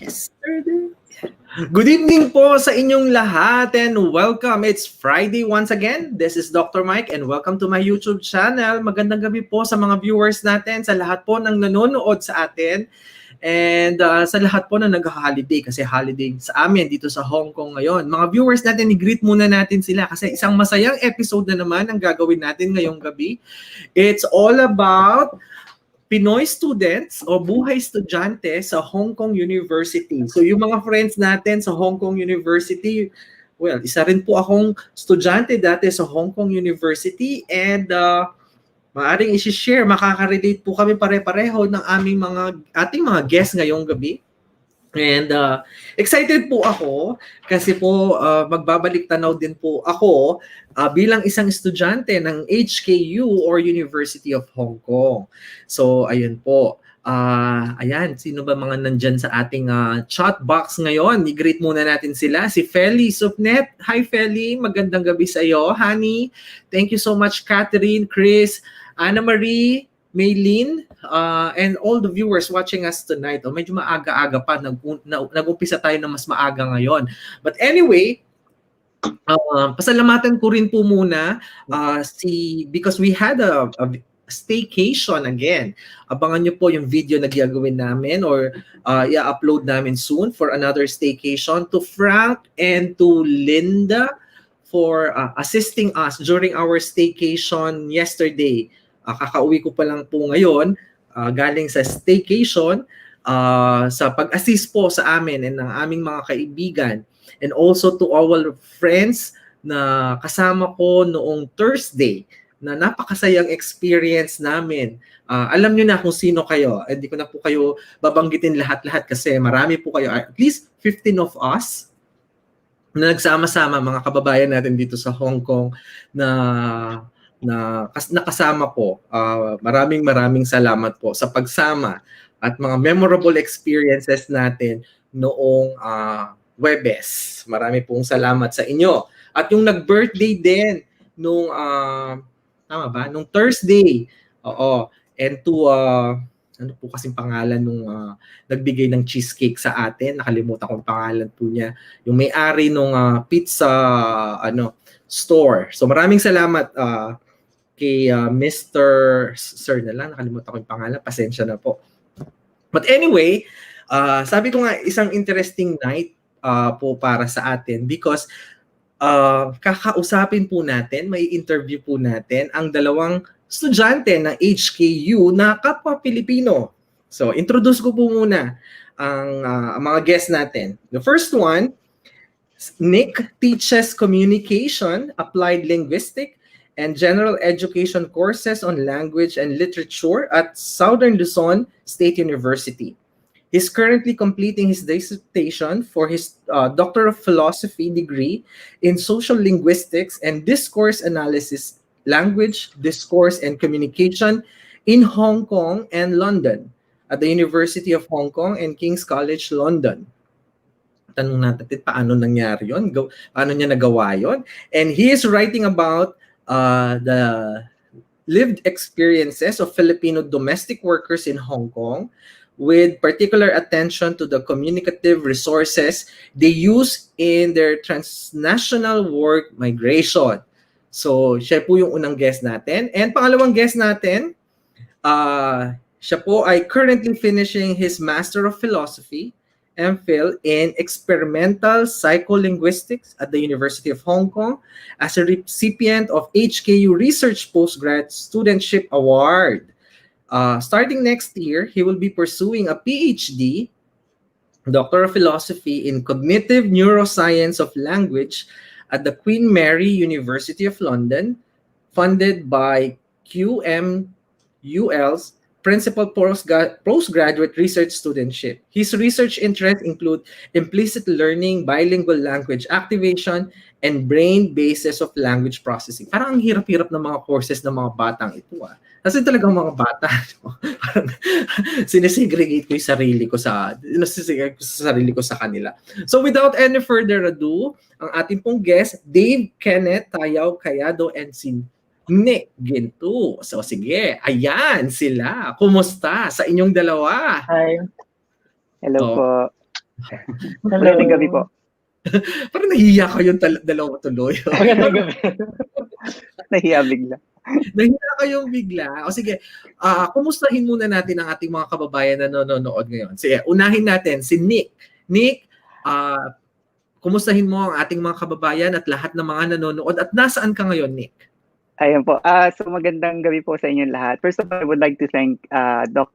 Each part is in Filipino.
Yesterday. Good evening po sa inyong lahat and welcome. It's Friday once again. This is Dr. Mike and welcome to my YouTube channel. Magandang gabi po sa mga viewers natin, sa lahat po ng nanonood sa atin. And sa lahat po na nag-holiday kasi holiday sa amin dito sa Hong Kong ngayon. Mga viewers natin, i-greet muna natin sila kasi isang masayang episode na naman ang gagawin natin ngayong gabi. It's all about Pinoy students o Buhay Estudyante sa Hong Kong University. So yung mga friends natin sa Hong Kong University, well, isa rin po akong estudyante dati sa Hong Kong University and maaring i-share, makaka-relate po kami pare-pareho ng ating mga guests ngayong gabi. And excited po ako kasi po magbabalik tanaw din po ako bilang isang estudyante ng HKU or University of Hong Kong. So ayun po. Ayan, sino ba mga nandyan sa ating chat box ngayon? I-greet muna natin sila. Si Feli Supnet. Hi Feli, magandang gabi sa iyo. Honey, thank you so much. Catherine, Chris, Anna Marie, Maylene, and all the viewers watching us tonight. Medyo maaga-aga pa. Nag-umpisa tayo na mas maaga ngayon. But anyway, pasalamatan ko rin po muna because we had a staycation again. Abangan nyo po yung video na gagawin namin or i-upload namin soon for another staycation. To Frank and to Linda for assisting us during our staycation yesterday. Kakauwi ko pa lang po ngayon galing sa staycation sa pag-assist po sa amin and ng aming mga kaibigan. And also to our friends na kasama ko noong Thursday na napakasayang experience namin. Alam nyo na kung sino kayo. Hindi ko na po kayo babanggitin lahat-lahat kasi marami po kayo. At least 15 of us na nagsama-sama, mga kababayan natin dito sa Hong Kong na nakasama ko. Maraming salamat po sa pagsama at mga memorable experiences natin noong Webes. Marami pong salamat sa inyo. At yung nag-birthday din nung tama ba? Nung Thursday. Oo. And to ano po kasing pangalan nung nagbigay ng cheesecake sa atin. Nakalimutan ko yung pangalan po niya. Yung may-ari nung pizza store. So maraming salamat kay Mr. Sir na lang, nakalimutan ko yung pangalan, pasensya na po. But anyway, sabi ko nga, isang interesting night po para sa atin because kakausapin po natin, may interview po natin ang dalawang estudyante ng HKU na kapwa Pilipino. So, introduce ko po muna ang mga guests natin. The first one, Nick teaches Communication, Applied Linguistics, and General Education courses on Language and Literature at Southern Luzon State University. He's currently completing his dissertation for his Doctor of Philosophy degree in Sociolinguistics and Discourse Analysis, Language, Discourse and Communication in Hong Kong and London at the University of Hong Kong and King's College London. Tanong natin paano nangyari yun? Paano niya nagawa yun? And he is writing about the lived experiences of Filipino domestic workers in Hong Kong with particular attention to the communicative resources they use in their transnational work migration. So, siya po yung unang guest natin. And pangalawang guest natin, siya po ay currently finishing his Master of Philosophy MPhil in Experimental Psycholinguistics at the University of Hong Kong as a recipient of HKU Research Postgraduate Studentship Award. Starting next year, he will be pursuing a PhD, Doctor of Philosophy in Cognitive Neuroscience of Language at the Queen Mary University of London, funded by QMUL's Principal Postgraduate Research Studentship. His research interests include implicit learning, bilingual language activation, and brain bases of language processing. Parang ang hirap-hirap ng mga courses ng mga batang ito. Kasi talagang mga bata, parang sinesegregate ko yung sarili ko sa kanila. So without any further ado, ang ating pong guest, Dave Kenneth Tayaw Cayado and Nick Ginto. So sige, ayan sila. Kumusta sa inyong dalawa? Hi. Hello po. Magandang gabi po. Parang nahiya kayong dalawa tuloy. Magandang gabi. Nahiya bigla. Nahiya kayong bigla. O sige, kumustahin muna natin ang ating mga kababayan na nanonood ngayon. Sige, unahin natin si Nick. Nick, kumustahin mo ang ating mga kababayan at lahat ng mga nanonood at nasaan ka ngayon, Nick? Ayan po. So magandang gabi po sa inyong lahat. First of all, I would like to thank Doc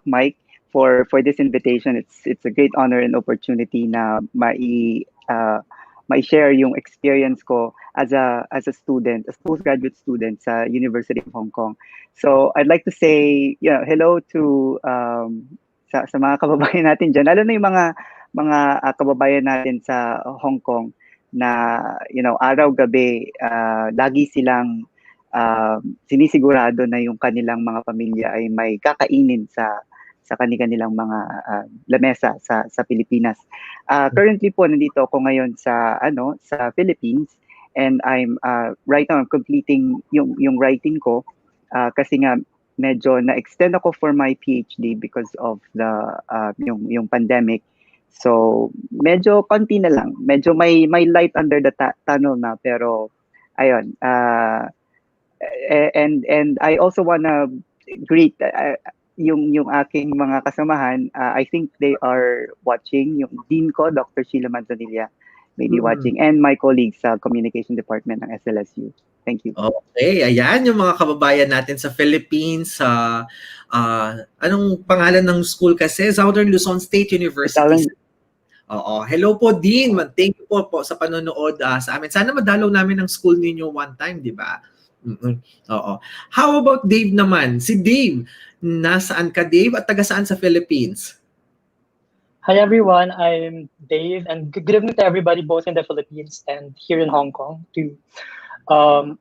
Mike for this invitation. It's a great honor and opportunity na mai-share yung experience ko as a student, as postgraduate student sa University of Hong Kong. So I'd like to say, hello to sa mga kababayan natin dyan, lalo na yung mga kababayan natin sa Hong Kong na araw-gabi lagi silang sinisigurado na yung kanilang mga pamilya ay may kakainin sa kanilang mga lamesa sa Pilipinas. Currently po nandito ako ngayon sa Philippines, and I'm right now I'm completing yung writing ko kasi nga medyo na-extend ako for my PhD because of the yung pandemic. So medyo konti na lang, medyo may light under the tunnel na, pero ayun, and I also wanna greet yung aking mga kasamahan. I think they are watching. Yung dean ko, Dr. Sheila Manzanilla, may be watching, and my colleagues sa communication department ng SLSU. Thank you. Okay, ayan yung mga kababayan natin sa Philippines. Anong pangalan ng school kasi? Southern Luzon State University. Oo. Hello po, Dean. Thank you po sa panonood sa amin. Sana madalaw namin ang school ninyo one time, di ba? Oo. How about Dave naman? Si Dave, nasaan ka, Dave? At taga saan sa Philippines? Hi everyone, I'm Dave, and good evening to everybody both in the Philippines and here in Hong Kong, to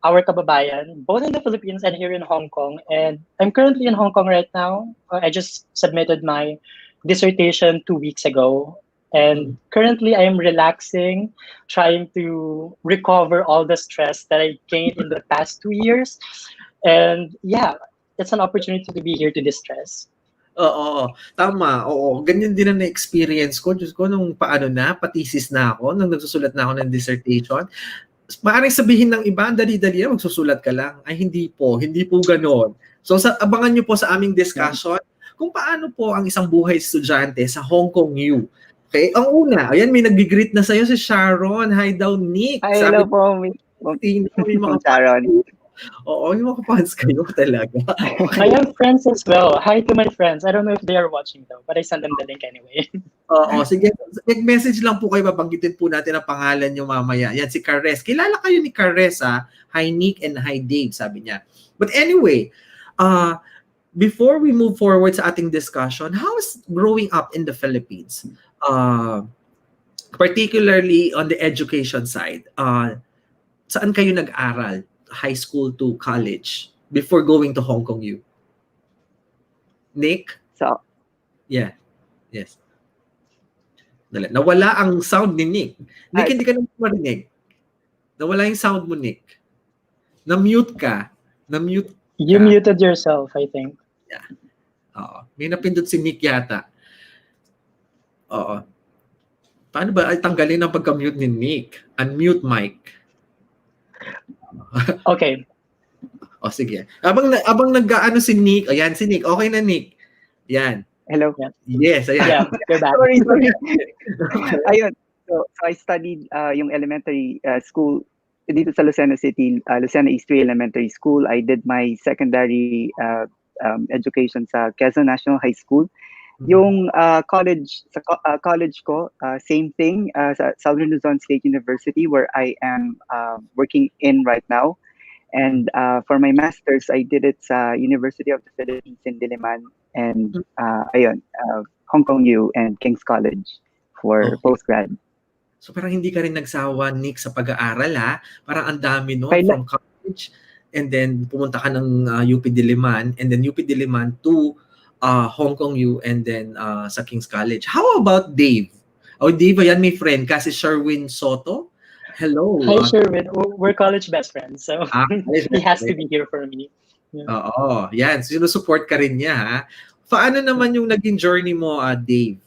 our kababayan, both in the Philippines and here in Hong Kong. And I'm currently in Hong Kong right now. I just submitted my dissertation 2 weeks ago. And currently I am relaxing, trying to recover all the stress that I gained in the past 2 years. And yeah, it's an opportunity to be here to distress. Oo, tama. Oo, ganyan din ang na-experience ko. Diyos ko, nung patisis na ako, nung nagsusulat na ako ng dissertation. Maaaring sabihin ng iba, dali-dali na, magsusulat ka lang. Ay, hindi po ganoon. So, abangan nyo po sa aming discussion kung paano po ang isang buhay estudyante sa Hong Kong U. Okay, ang una, ayan, may nag-greet na sa'yo si Sharon. Hi daw, Nick. Hi, hello po. May mga Sharon. Oo, yung mga fans kayo talaga. I have friends as well. Hi to my friends. I don't know if they are watching though, but I sent them the link anyway. Oo, sige. Mag-message lang po kayo, babanggitin po natin ang pangalan nyo mamaya. Yan, si Cares. Kilala kayo ni Cares, ha? Hi, Nick, and hi, Dave, sabi niya. But anyway, before we move forward sa ating discussion, how is growing up in the Philippines? Particularly on the education side, saan kayo nag-aral? High school to college before going to Hong Kong U? Nick? So, yeah. Yes. Dali. Nawala ang sound ni Nick. Nick, hindi ka naman marinig. Nawala yung sound mo, Nick. Na-mute ka. You muted yourself, I think. Yeah. Oo. May napindot si Nick yata. Oo. Paano ba ay tanggalin ang pagka-mute ni Nick? Unmute mic. Okay. O sige. Abang nag-aano si Nick. Ayan si Nick. Okay na, Nick. Yan. hello. Yeah. Yes, ayan. Yeah, you're back. Sorry. Ayun. So I studied yung elementary school dito sa Lucena City, Lucena East 3 Elementary School. I did my secondary education sa Quezon National High School. Yung college ko, same thing, sa Southern Luzon State University, where I am working in right now. And for my master's, I did it sa University of the Philippines in Diliman, and Hong Kong U and King's College for postgrad. So parang hindi ka rin nagsawa, Nick, sa pag-aaral, ha? Parang ang dami, no? From college, and then pumunta ka ng UP Diliman, and then UP Diliman to Hong Kong U, and then sa King's College. How about Dave? Oh, Dave, ayan, may friend kasi Sherwin Soto. Hello. Hi, Sherwin. We're college best friends, so he has to be here for me. Yeah. Oo, yan. Sinusupport ka rin niya, ha? Paano naman yung naging journey mo, Dave?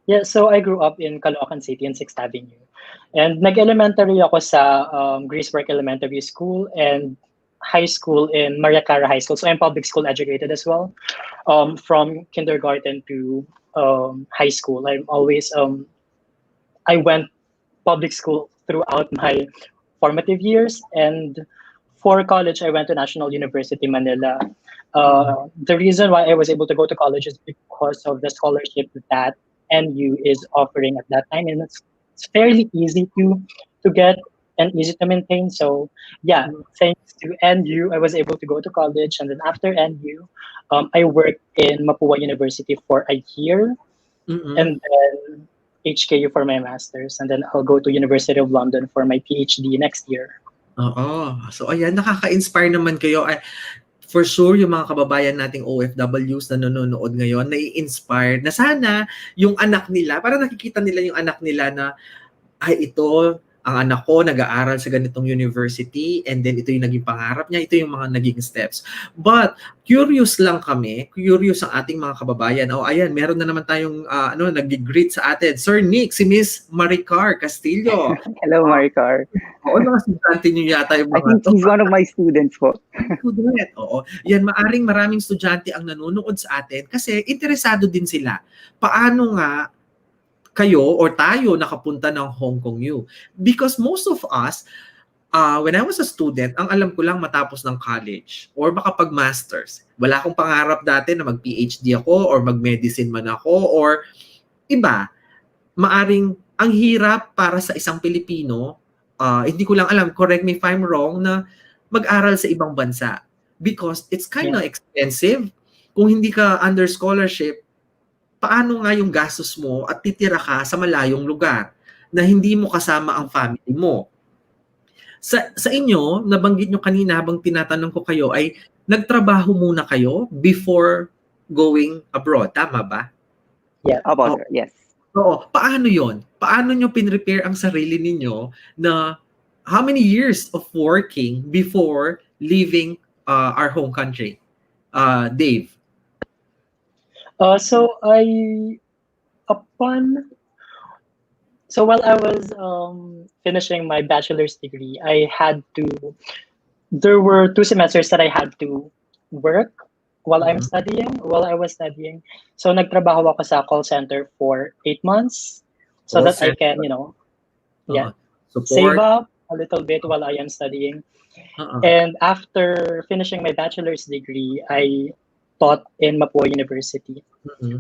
Yeah, so I grew up in Caloocan City in 6th Avenue. And nag-elementary ako sa Greasework Elementary School and high school in Maria Clara High School. So I'm public school educated as well. From kindergarten to high school. I went public school throughout my formative years, and for college I went to National University Manila. The reason why I was able to go to college is because of the scholarship that NU is offering at that time, and it's fairly easy to get and easy to maintain. So yeah, thanks to NU, I was able to go to college, and then after NU, I worked in Mapua University for a year, Mm-mm. and then HKU for my master's, and then I'll go to University of London for my PhD next year. Oo. So ayan, nakaka-inspire naman kayo. For sure, yung mga kababayan nating OFWs na nanonood ngayon, nai-inspire na sana yung anak nila, para nakikita nila yung anak nila na, ay ito, ang anak ko nag-aaral sa ganitong university and then ito yung naging pangarap niya, ito yung mga naging steps. But curious lang kami, curious ang ating mga kababayan. Oh, ayan, meron na naman tayong nag-greet sa atin. Sir Nick, si Miss Maricar Castillo. Hello, Maricar. Oo, mga estudyante niyo yata yung I mga think he's one of my students po. Student. Oo. Yan, maraming estudyante ang nanonood sa atin kasi interesado din sila. Paano nga kayo or tayo nakapunta ng Hong Kong U? Because most of us, when I was a student, ang alam ko lang matapos ng college or makapag-masters. Wala akong pangarap dati na mag-PhD ako or mag-medicine man ako or iba. Maaring ang hirap para sa isang Pilipino, hindi ko lang alam, correct me if I'm wrong, na mag-aral sa ibang bansa. Because it's kind of expensive. Kung hindi ka under scholarship, paano nga yung gastos mo at titira ka sa malayong lugar na hindi mo kasama ang family mo? Sa inyo, nabanggit nyo kanina habang tinatanong ko kayo, ay nagtrabaho muna kayo before going abroad. Tama ba? Yeah. Opo, sir. Yes. Oo. Paano yon? Paano nyo pinrepare ang sarili ninyo na how many years of working before leaving our home country? Dave? So while I was finishing my bachelor's degree, there were 2 semesters that I had to work while I was studying. So nagtrabaho ako sa call center for 8 months so that I can, save up a little bit while I am studying. And after finishing my bachelor's degree, I taught in Mapua University.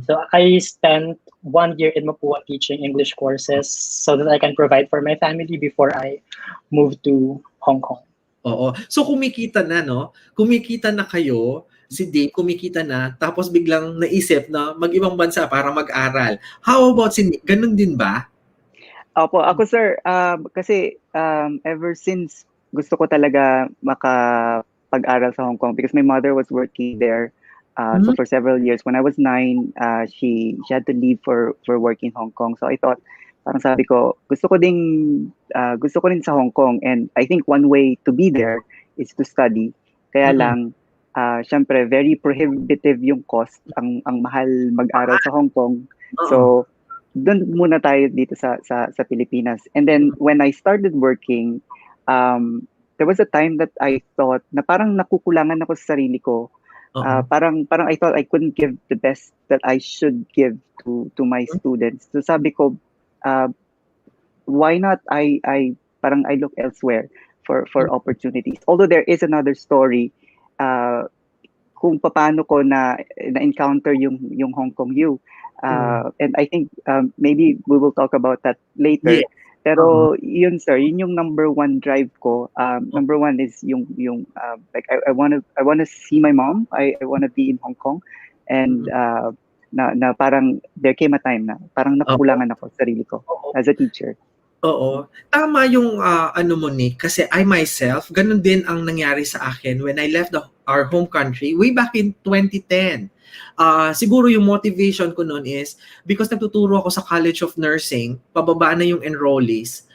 So I spent 1 year in Mapua teaching English courses so that I can provide for my family before I moved to Hong Kong. Oo. So kumikita na, no? Kumikita na kayo, si Dave kumikita na, tapos biglang naisip na mag-ibang bansa para mag-aral. How about si Nick? Ganun din ba? Opo, ako sir, kasi ever since gusto ko talaga makapag-aral sa Hong Kong because my mother was working there. So for several years, when I was 9, she had to leave for work in Hong Kong. So I thought, parang sabi ko, gusto ko din sa Hong Kong. And I think one way to be there is to study. Kaya lang, syempre, very prohibitive yung cost. Ang mahal mag-aral sa Hong Kong. So doon muna tayo dito sa Pilipinas. And then when I started working, there was a time that I thought na parang nakukulangan ako sa sarili ko. Parang I thought I couldn't give the best that I should give to my students. So sabi ko, why not I look elsewhere for opportunities. Although there is another story kung paano ko na encounter yung Hong Kong U. And I think maybe we will talk about that later. Yeah. Pero yun sir, yun yung number 1 drive ko. Number 1 is yung like I want to see my mom. I want to be in Hong Kong, and na parang there came a time na parang nakukulangan ako sa sarili ko as a teacher. Oo. Tama yung mo Nick, kasi I myself, ganun din ang nangyari sa akin when I left our home country way back in 2010. Siguro yung motivation ko noon is because nagtuturo ako sa College of Nursing, pababa na yung enrollees,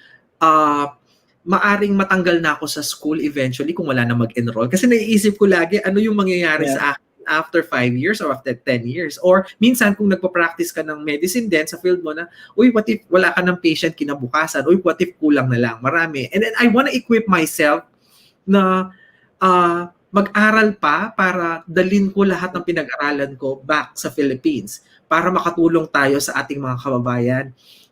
maaring matanggal na ako sa school eventually kung wala na mag-enroll. Kasi naiisip ko lagi, ano yung mangyayari sa akin after 5 years or after 10 years. Or minsan kung nagpa-practice ka ng medicine din sa field mo na, uy, what if wala ka ng patient kinabukasan? Uy, what if kulang na lang? Marami. And then I want to equip myself na mag-aral pa para dalhin ko lahat ng pinag-aralan ko back sa Philippines para makatulong tayo sa ating mga kababayan.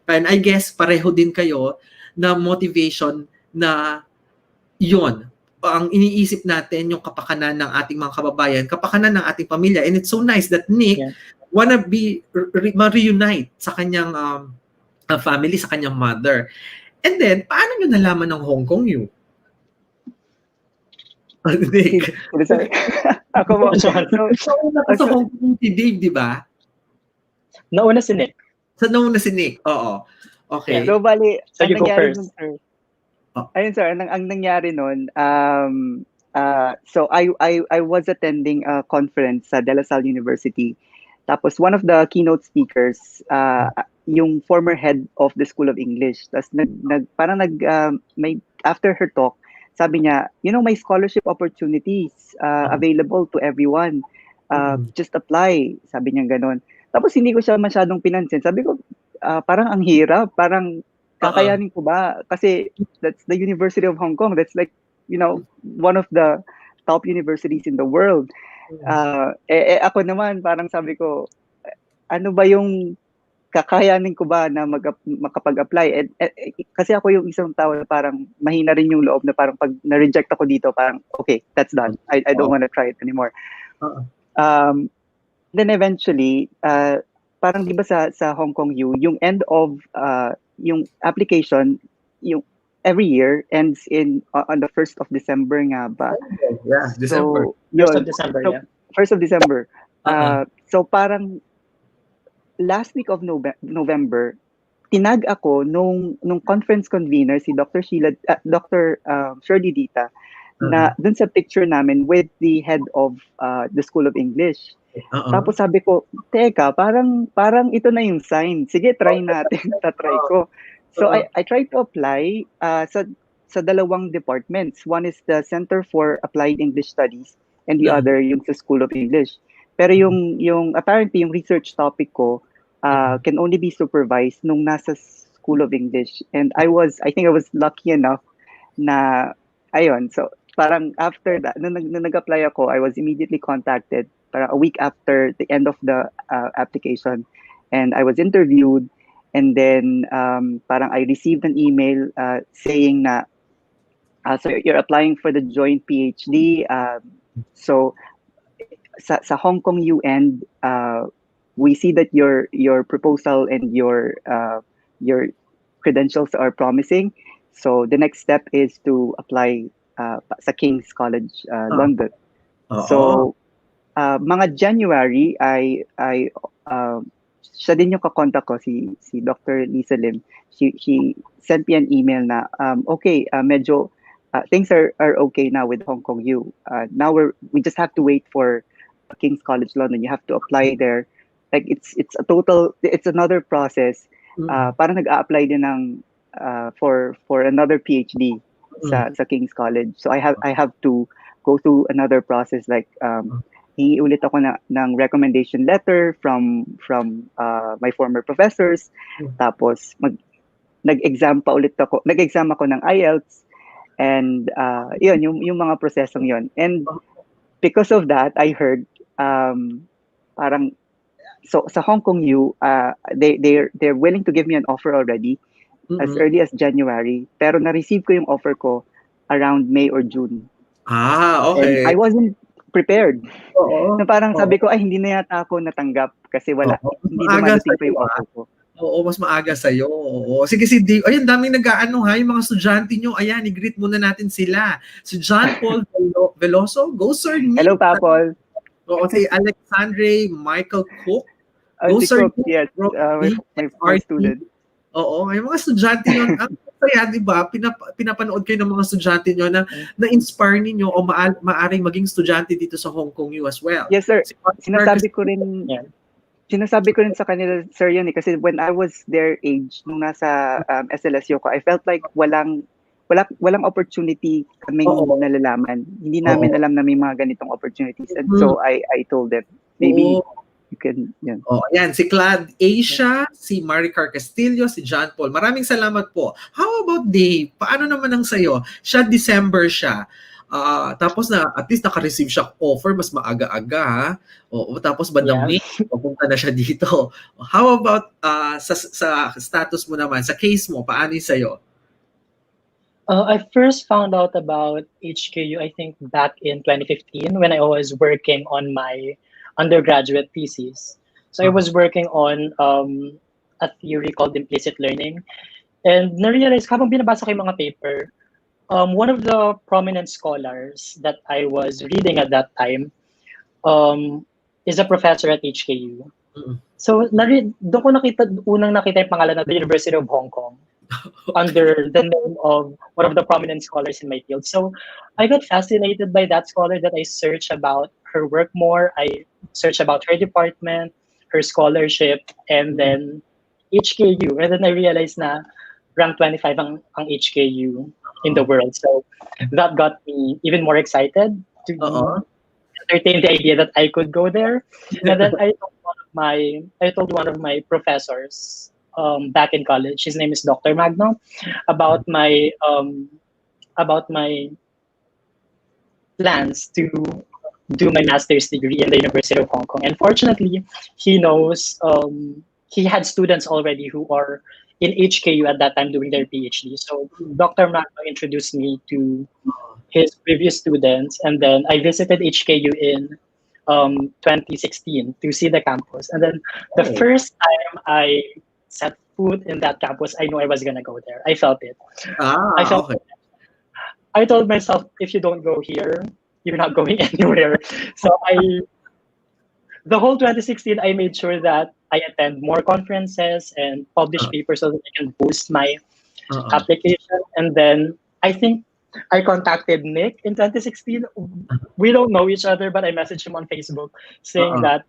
And I guess pareho din kayo na motivation na yon ang iniisip natin yung kapakanan ng ating mga kababayan, kapakanan ng ating pamilya. And it's so nice that Nick wanna be ma-reunite sa kanyang family, sa kanyang mother. And then, paano nyo nalaman ng Hong Kong you? Nick. Sorry. Ako mo. Nauna ka sa Hong Kong si Dave, di ba? Nauna si Nick. Nauna si Nick, oo. Okay. So, bali, So you go first. Nun, sir, ayun, sir, ang nangyari nun, so I was attending a conference sa De La Salle University. Tapos one of the keynote speakers, yung former head of the School of English. Tapos may after her talk, sabi niya, may scholarship opportunities available to everyone. Just apply, sabi niya ganon. Tapos hindi ko siya masyadong pinansin. Sabi ko, parang ang hirap, parang kakayanin ko ba? Kasi that's the University of Hong Kong. That's like, one of the top universities in the world. Ako naman, parang sabi ko, ano ba yung kakayanin ko ba na makapag-apply? Kasi ako yung isang tao na parang mahina rin yung loob na parang pag na-reject ako dito, parang, okay, that's done. I don't want to try it anymore. Then eventually, parang di ba sa Hong Kong U, yung end of yung application, yung every year ends on the 1st of December nga ba? Yeah, December. So, 1st of December, so, yeah. 1st of December. So parang last week of November, tinag ako nung conference convener si Dr. Shirley Dita na dun sa picture namin with the head of the School of English. Tapos sabi ko, teka, parang ito na yung sign. Sige, try natin. Tatry ko. So I tried to apply sa dalawang departments. One is the Center for Applied English Studies and the other yung sa School of English. Pero yung apparently yung research topic ko can only be supervised nung nasa School of English. And I think I was lucky enough na ayun. So parang after that, nung nag-apply ako, I was immediately contacted parang a week after the end of the application, and I was interviewed, and then parang I received an email saying na so you're applying for the joint PhD. So sa Hong Kong UN, we see that your proposal and your credentials are promising. So the next step is to apply sa King's College London. So mga January ay siya din yung kakontak ko si Dr. Lisa Lim. She sent me an email na okay, medyo things are okay now with Hong Kong U. Now we just have to wait for King's College London. You have to apply there. Like it's another process. Parang nag-a-apply din ng for another PhD sa King's College. So I have to go through another process like hingi ulit ako ng recommendation letter from my former professors. Tapos nag-exam ako ng IELTS, and yun yung mga prosesong yun. And because of that, I heard parang so sa Hong Kong U, they're willing to give me an offer already as early as January, pero na-receive ko yung offer ko around May or June. Okay. And I wasn't prepared. Na parang sabi ko, ay hindi na yata ako natanggap kasi hindi dumadating pa yung offer ko. Oo, mas maaga sa'yo. Oo. Sige, si Dave. Ayun, daming nag-aano ha, yung mga estudyante nyo. Ayan, i-greet muna natin sila. Si John Paul Veloso. Go, sir. Hello, Papol. Oo, si Alexandre Michael Cook. Go, Si sir. Cook, yes. My student. Oo, yung mga estudyante nyo. Kaya, di ba, pinapanood kayo ng mga estudyante nyo na na-inspire ninyo o maaring maging estudyante dito sa Hong Kong U as well. Yes, sir. Sinasabi ko rin sa kanila, sir, yun eh. Kasi when I was their age, nung nasa SLSU ko, I felt like walang walang opportunity kaming Oo. nalalaman. Hindi namin alam na may mga ganitong opportunities. And Mhm. so I told them, maybe Oo. you can, yun. Oh, ayan, si Clad Asia, si Maricar Castillo, si John Paul. Maraming salamat po. How about Dave? Paano naman ang sayo? Siya, December siya. Tapos na, at least naka-receive siya offer, mas maaga-aga, ha? Oo, tapos bandang Yeah. May, papunta na siya dito. How about sa status mo naman, sa case mo, paano yung sayo? I first found out about HKU, I think, back in 2015 when I was working on my undergraduate thesis. So I was working on a theory called implicit learning. And na-realize, habang binabasa ko yung mga paper, one of the prominent scholars that I was reading at that time is a professor at HKU. Mm. So doon ko unang nakita yung pangalan ng the University of Hong Kong. Under the name of one of the prominent scholars in my field. So I got fascinated by that scholar that I searched about her work more. I searched about her department, her scholarship, and then HKU. And then I realized na rank 25 ang HKU in the world. So that got me even more excited to entertain the idea that I could go there. And then I told one of my professors back in college. His name is Dr. Magno, about my plans to do my master's degree in the University of Hong Kong. And fortunately, he knows he had students already who are in HKU at that time doing their PhD. So Dr. Magno introduced me to his previous students, and then I visited HKU in 2016 to see the campus. And then the first time I set foot in that campus, I knew I was gonna go there. I felt it. I felt it. I told myself, if you don't go here, you're not going anywhere. So the whole 2016, I made sure that I attend more conferences and publish papers so that I can boost my application. And then I think I contacted Nick in 2016. We don't know each other, but I messaged him on Facebook saying that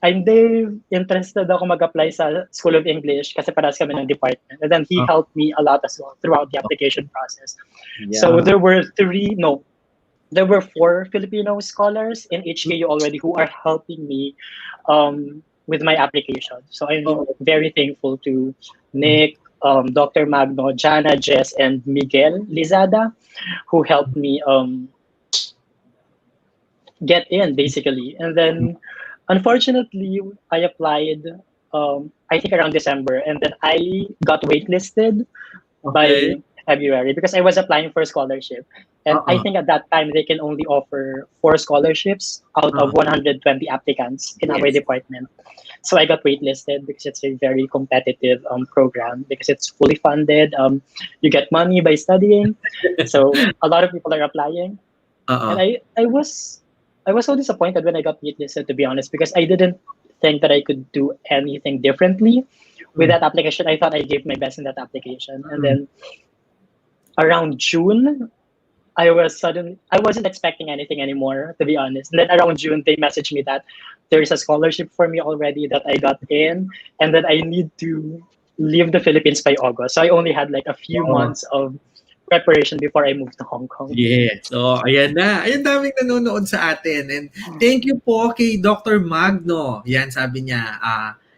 I'm Dave, interested ako mag-apply sa School of English kasi parehas kami ng department. And then he helped me a lot as well throughout the application process. Yeah. So there were four Filipino scholars in HKU already who are helping me with my application. So I'm very thankful to Nick, Dr. Magno, Jana, Jess, and Miguel Lizada, who helped me get in, basically. And then, unfortunately, I applied, I think around December, and then I got waitlisted by February because I was applying for a scholarship. And I think at that time, they can only offer 4 scholarships out of 120 applicants in our department. So I got waitlisted because it's a very competitive program because it's fully funded. You get money by studying. So a lot of people are applying. And I was so disappointed when I got waitlisted, to be honest, because I didn't think that I could do anything differently with that application. I thought I gave my best in that application. And then around June, I wasn't expecting anything anymore, to be honest. And then around June, they messaged me that there's a scholarship for me already that I got in, and that I need to leave the Philippines by August. So I only had like a few months of preparation before I moved to Hong Kong. Yes. So, ayan na. Ayan, daming nanonood sa atin. And thank you po kay Dr. Magno. Yan, sabi niya.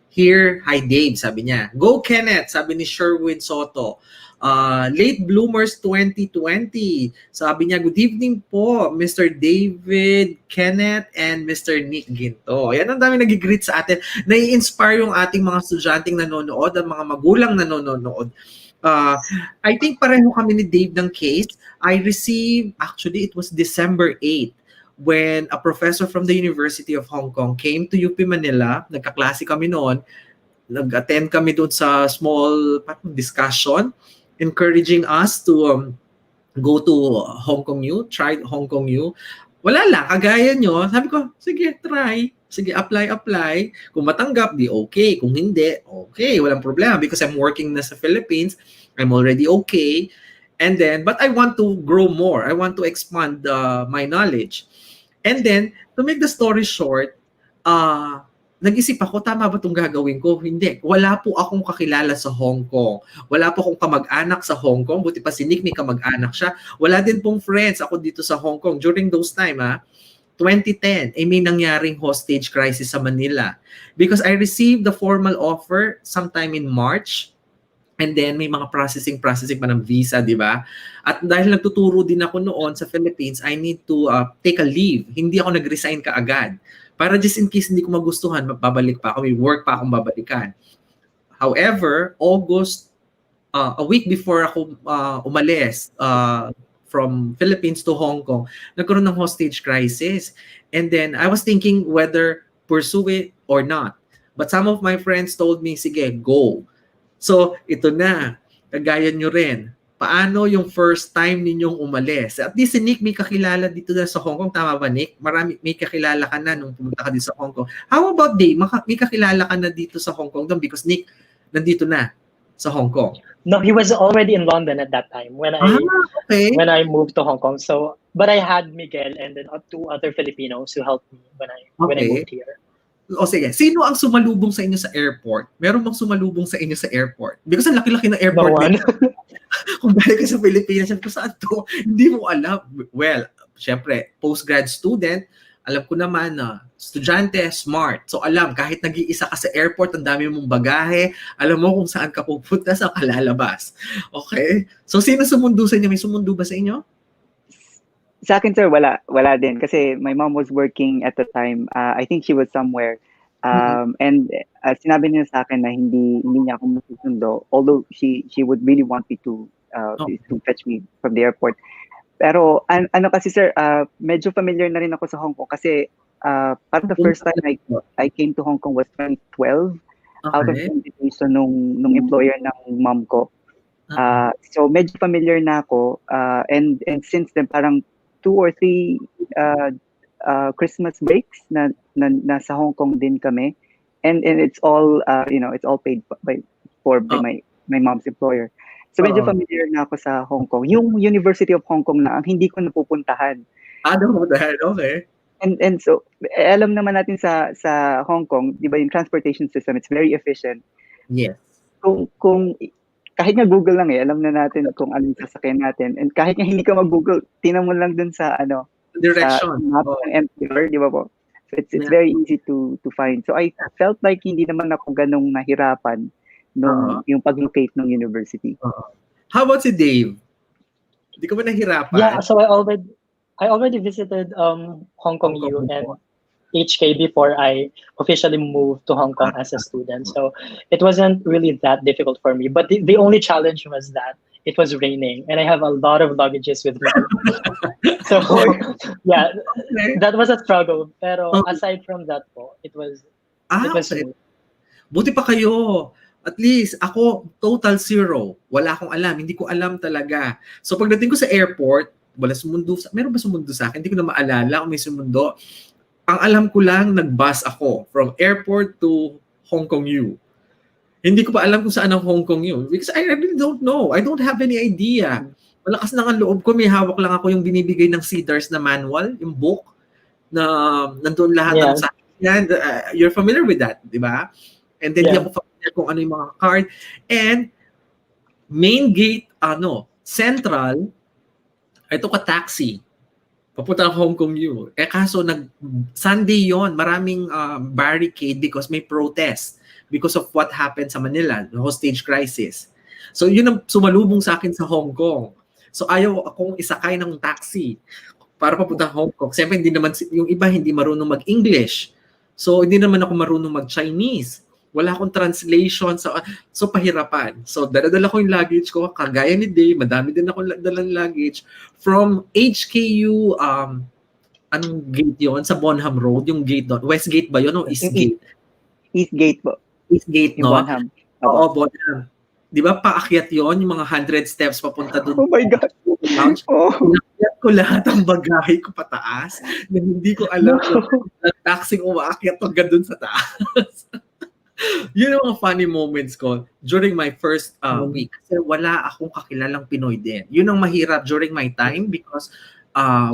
Here, hi Dave, sabi niya. Go Kenneth, sabi ni Sherwin Soto. Late Bloomers 2020. Sabi niya, good evening po, Mr. David, Kenneth, and Mr. Nick Ginto. Yan, ang dami nag-greet sa atin. Nai-inspire yung ating mga estudyanteng nanonood, ang mga magulang nanonood. I think pareho kami ni Dave ng case. I received, actually, it was December 8 when a professor from the University of Hong Kong came to UP Manila. Nagkaklase kami noon. Nag-attend kami doon sa small discussion, encouraging us to go to Hong Kong U, try Hong Kong U. Wala lang, kagaya nyo. Sabi ko, sige, try. Sige, apply. Kung matanggap, di okay. Kung hindi, okay. Walang problema because I'm working na sa Philippines. I'm already okay. And then, but I want to grow more. I want to expand my knowledge. And then, to make the story short, nag-isip ako, tama ba itong gagawin ko? Hindi. Wala po akong kakilala sa Hong Kong. Wala po akong kamag-anak sa Hong Kong. Buti pa si Nick may kamag-anak siya. Wala din pong friends ako dito sa Hong Kong. During those time, 2010, may nangyaring hostage crisis sa Manila. Because I received the formal offer sometime in March. And then may mga processing pa ng visa, di ba? At dahil nagtuturo din ako noon sa Philippines, I need to take a leave. Hindi ako nag-resign kaagad. Para just in case hindi ko magustuhan, babalik pa ako. May work pa akong babalikan. However, August, a week before ako umalis from Philippines to Hong Kong, nagkaroon ng hostage crisis. And then I was thinking whether pursue it or not. But some of my friends told me, sige, go. So, ito na. Kagaya nyo rin. Paano yung first time ninyong umalis? At least si Nick may kakilala dito na sa Hong Kong. Tama ba, Nick? May kakilala ka na nung pumunta ka dito sa Hong Kong. How about Dave? May kakilala ka na dito sa Hong Kong doon because Nick nandito na sa Hong Kong. No, he was already in London at that time when I moved to Hong Kong. So, but I had Miguel and then 2 other Filipinos who helped me when I moved here. O sige, sino ang sumalubong sa inyo sa airport? Meron bang sumalubong sa inyo sa airport? Because ang laki-laki ng airport. No one. Kung balik ka sa Pilipinas, sabi ko, saan to? Hindi mo alam. Well, syempre, postgrad student, alam ko naman na estudyante, smart. So alam, kahit nag-iisa ka sa airport, ang dami mong bagahe, alam mo kung saan ka pupunta, saan ka lalabas. Okay? So sino sumundo sa inyo? May sumundo ba sa inyo? Sa akin, sir, wala din. Kasi my mom was working at the time. I think she was somewhere. And sinabi niya sa akin na hindi niya ako masusundo. Although she would really want me to fetch me from the airport. Pero ano kasi, sir, medyo familiar na rin ako sa Hong Kong. Kasi parang the first time I came to Hong Kong was 2012. Out of the invitation nung employer ng mom ko. So medyo familiar na ako. And since then, parang 2 or 3 Christmas breaks na sa Hong Kong din kami, and it's all it's all paid by my mom's employer. So medyo familiar na ako sa Hong Kong. Yung University of Hong Kong na ang hindi ko napupuntahan. Okay. And so alam naman natin sa Hong Kong, 'di ba, yung transportation system, it's very efficient. Yes. Kung kahit nga Google lang alam na natin kung anong sasakyan natin. And kahit nga hindi ka mag-Google, tingnan mo lang dun sa direction. Sa map ng MTR, di ba po? So it's very easy to find. So I felt like hindi naman ako ganong nahirapan nung yung pag-locate ng university. How about si Dave? Hindi ka ba nahirapan? Yeah, so I already visited Hong Kong U and HK before I officially moved to Hong Kong as a student. So it wasn't really that difficult for me. But the only challenge was that it was raining and I have a lot of luggages with me. So yeah, that was a struggle. Pero aside from that it was smooth. Buti pa kayo. At least ako, total zero. Wala akong alam. Hindi ko alam talaga. So pagdating ko sa airport, meron ba sumundo sa akin? Hindi ko na maalala kung may sumundo. Ang alam ko lang, nag-bus ako from airport to Hong Kong U. Hindi ko pa alam kung saan ang Hong Kong U. Because I really don't know. I don't have any idea. Malakas na ang loob ko. May hawak lang ako yung binibigay ng Cedars na manual, yung book, na nandun lahat ng sa akin. You're familiar with that, di ba? And then, hindi ako familiar kung ano yung mga card. And, main gate, central, ito ka taxi. Papunta ang Hong Kong U. Kaso Sunday yon, maraming barricade because may protest because of what happened sa Manila, the hostage crisis. So yun ang sumalubong sa akin sa Hong Kong. So ayaw akong isakay ng taxi para papunta Hong Kong. Siyempre yung iba hindi marunong mag-English. So hindi naman ako marunong mag-Chinese. Wala akong translation. So pahirapan. So dala-dala ko yung luggage ko. Kagaya ni Dave, madami din ako dalang luggage. From HKU, anong gate yon sa Bonham Road? Yung gate doon. West Gate ba yun o East Gate? East Gate po. East Gate, no? Bonham. Oo, Bonham. Di ba paakyat yon yung mga 100 steps papunta doon? Oh my God. Inakyat ko lahat ang bagahe ko pataas na hindi ko alam na taxing umaakyat hanggang doon sa taas. Yun yung mga funny moments ko during my first week. Kasi wala akong kakilalang Pinoy din. Yun ang mahirap during my time because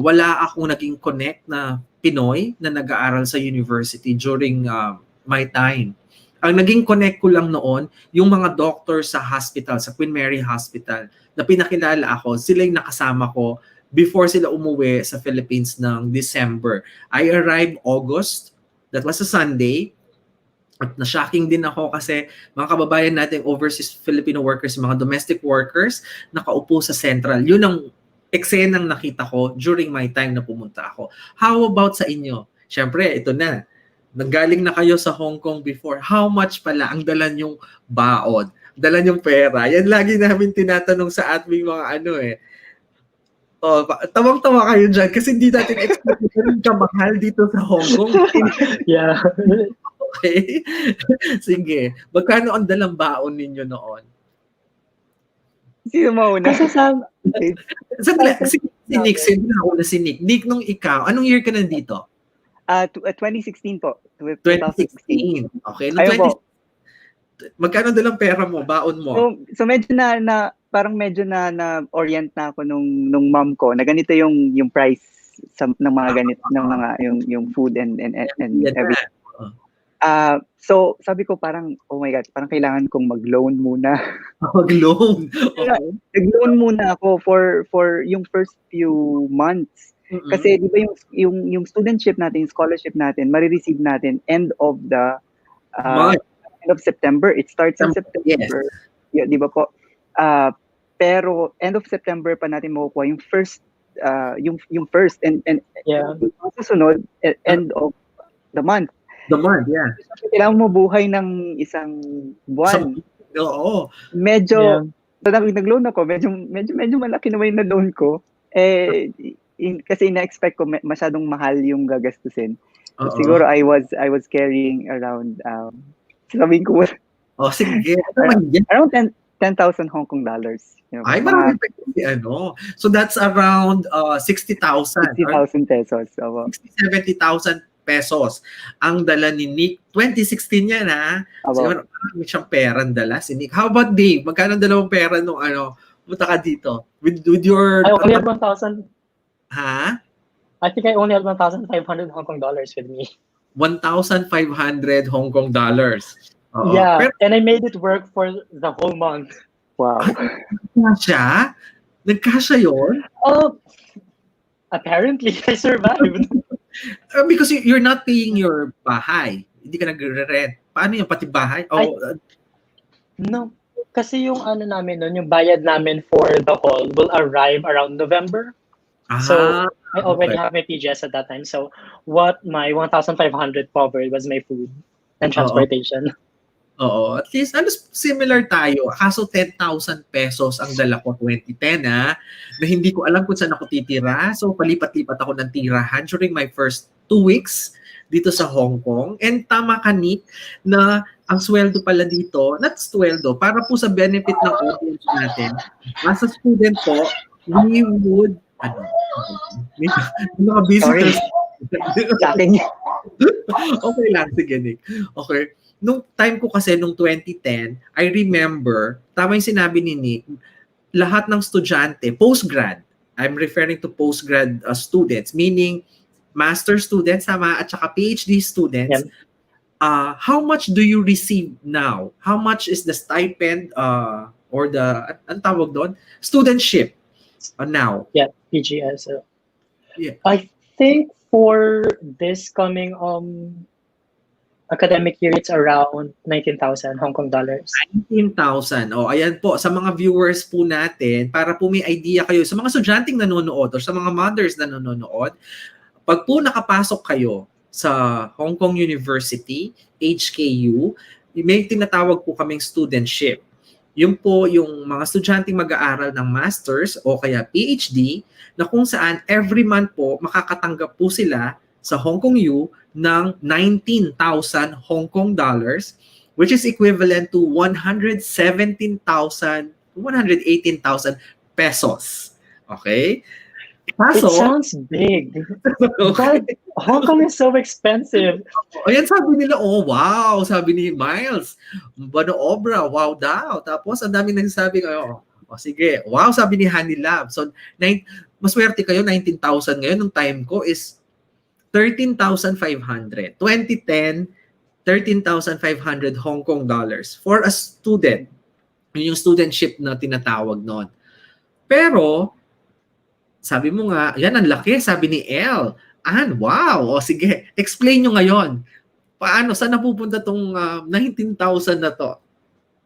wala akong naging connect na Pinoy na nag-aaral sa university during my time. Ang naging connect ko lang noon, yung mga doctor sa hospital, sa Queen Mary Hospital, na pinakilala ako, sila yung nakasama ko before sila umuwi sa Philippines ng December. I arrived August, that was a Sunday, at na-shocking din ako kasi mga kababayan natin overseas Filipino workers, mga domestic workers, nakaupo sa Central. Yun ang eksenang nakita ko during my time na pumunta ako. How about sa inyo? Siyempre, ito na. Nanggaling na kayo sa Hong Kong before. How much pala ang dala nyong baon? Dala nyong pera? Yan lagi namin tinatanong sa aming mga Oh, tawang-tawa kayo dyan kasi hindi natin expect na kamahal dito sa Hong Kong. Yeah. Okay? Sige. Magkano ang dalang baon ninyo noon? Sino mauna? Kasi sa... Si Nick, si Nick. Nick, nung ikaw, anong year ka nandito? 2016 po. 2016. Okay. No, Ayun po. Magkano dalang pera mo, baon mo? So medyo parang medyo na orient na ako nung mom ko na ganito yung price ng mga ganito ng mga yung food and everything. So sabi ko parang oh my god, parang kailangan kong mag-loan muna. Mag-loan. Okay. Nag-loan muna ako for yung first few months. Kasi di ba yung studentship natin, yung scholarship natin, marireceive natin end of the end of September. It starts in September. Yes. Yeah, di ba po? Pero end of September pa natin makukuha yung first yung first and Yeah. yung susunod end of the month. The month, yeah. Kailangan mo buhay ng isang buwan. Oo. Medyo so nag-loan ako, medyo malaki naman yung na-loan ko. Kasi ina-expect ko masyadong mahal yung gagastusin. So, siguro I was carrying around sabihin ko sige. around 10,000 Hong Kong dollars. Ay, marami pa So that's around 60,000. 60,000 pesos. 70,000 pesos ang dala ni Nick. 2016 yan, ha? Siguro marami siyang perang dala si Nick. How about Dave? Magkano dalawang pera nung punta ka dito? With your... I only had 1,000. Ha? I think I only had 1,500 Hong Kong dollars with me. 1,500 Hong Kong dollars. Yeah, pero, and I made it work for the whole month. Wow. Nagkasya? Nagkasya yun? Apparently, I survived. Because you're not paying your bahay. Hindi ka nagre-rent. Paano yung pati bahay? No. Kasi yung namin nun, yung bayad namin for the hall will arrive around November. So I already have my PGS at that time. So what my 1,500 covered was my food and transportation. Oo. At least, similar tayo. Kaso 10,000 pesos ang dala ko 2010, na hindi ko alam kung saan ako titira. So, palipat-lipat ako ng tirahan during my first 2 weeks dito sa Hong Kong. And tama ka, Nick, na ang sweldo pala dito, not sweldo, para po sa benefit ng audience natin. As a student po, we would, mga visitors. Okay lang, sige, Nick. Okay. Nung time ko kasi, nung 2010, I remember, tama yung sinabi ni Nick, lahat ng estudyante, postgrad, I'm referring to postgrad students, meaning master students, sama, at saka PhD students, how much do you receive now? How much is the stipend or the, ang tawag doon? Studentship now? Yeah, PGS. Yeah. I think for this coming academic year, it's around 19,000 Hong Kong dollars. 19,000. Ayan po, sa mga viewers po natin, para po may idea kayo, sa mga estudyanteng nanonood o sa mga mothers na nanonood, pag po nakapasok kayo sa Hong Kong University, HKU, may tinatawag po kaming studentship. Yung po yung mga estudyanteng mag-aaral ng masters o kaya PhD, na kung saan every month po makakatanggap po sila sa Hong Kong U ng 19,000 Hong Kong dollars, which is equivalent to 118,000 pesos. Okay? It sounds big. But Hong Kong is so expensive. Ayan, sabi nila, wow, sabi ni Miles, bano obra, wow daw. Tapos, ang dami nagsasabi, sige, wow, sabi ni Honey Lab. So, maswerte kayo, 19,000 ngayon, nung time ko is 13,500. 2010, 13,500 Hong Kong dollars for a student. Yun yung studentship na tinatawag noon. Pero, sabi mo nga, yan ang laki, sabi ni Elle. Wow! O sige, explain nyo ngayon. Paano, saan napupunta tong 19,000 na to?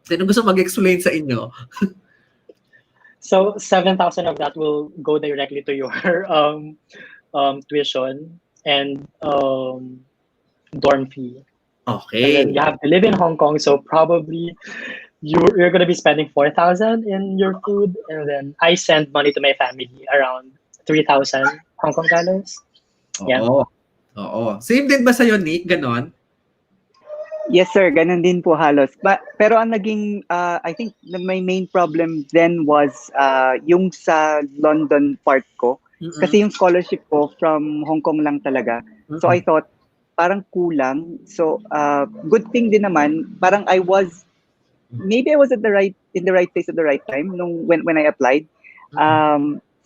Sino gusto mag-explain sa inyo? So 7,000 of that will go directly to your tuition and dorm fee. Okay. And then you have to live in Hong Kong, so probably you're going to be spending 4,000 in your food, and then I send money to my family around 3,000 Hong Kong dollars. Yeah. Oo. Same din ba sa'yo, Nick? Ganon? Yes, sir. Ganun din po halos. Pero ang naging, I think, my main problem then was yung sa London part ko. Mm-mm. Kasi yung scholarship ko from Hong Kong lang talaga. So I thought, parang kulang. So good thing din naman, parang maybe I was in the right place at the right time when I applied.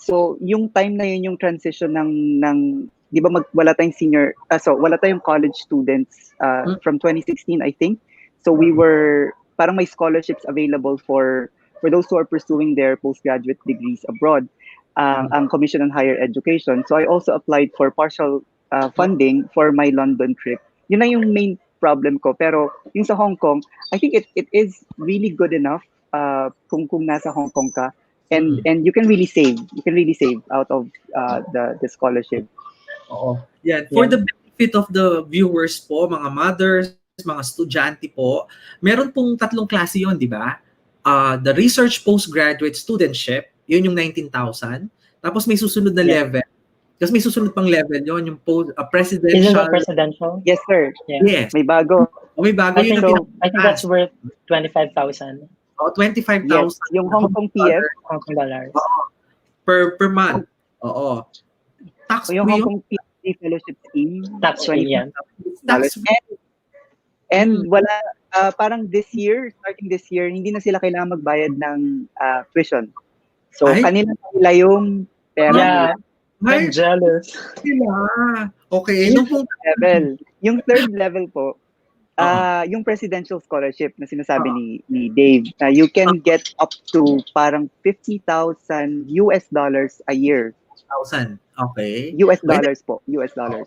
So yung time na yun, yung transition ng di ba wala tayong wala tayong college students from 2016, I think. So we were, parang may scholarships available for those who are pursuing their postgraduate degrees abroad, ang Commission on Higher Education. So I also applied for partial funding for my London trip. Yun na yung main problem ko. Pero yung sa Hong Kong, I think it is really good enough kung nasa Hong Kong ka. And you can really save. You can really save out of the scholarship. Oo. Yan. For the benefit of the viewers po, mga mothers, mga estudyante po, meron pong tatlong klase yon, di ba? The Research Postgraduate Studentship, yun yung 19,000. Tapos may susunod na level. Kasi may susunod pang level yon, yung presidential. Isn't that presidential? Yes, sir. Yeah. Yes. May bago. May bago. I think that's worth 25,000. 25,000. Yes. Yung Hong Kong PF. Hong Kong dollars. Per month. Oo. Tax yung free Hong Kong PhD fellowship scheme. Tax free, yeah. And wala, parang starting this year, hindi na sila kailangan magbayad ng tuition. So, kanila yung pera. Yeah, I'm jealous. Sila. Okay. Yung third level po, yung presidential scholarship na sinasabi ni Dave, you can get up to parang $50,000 a year. Okay. US dollars po. US dollars.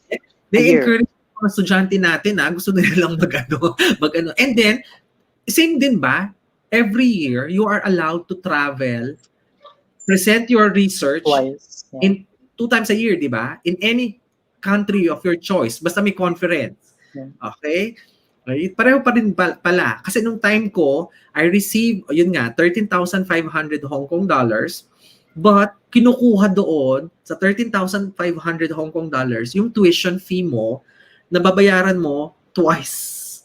They encourage mga estudyante natin gusto nila lang mag-ano. And then, same din ba? Every year, you are allowed to travel, present your research twice. In 2 times a year, di ba? In any country of your choice. Basta may conference. Okay? Pareho pa rin pala. Kasi nung time ko, I received, 13,500 Hong Kong dollars. But, kinukuha doon sa 13,500 Hong Kong dollars, yung tuition fee mo, nababayaran mo twice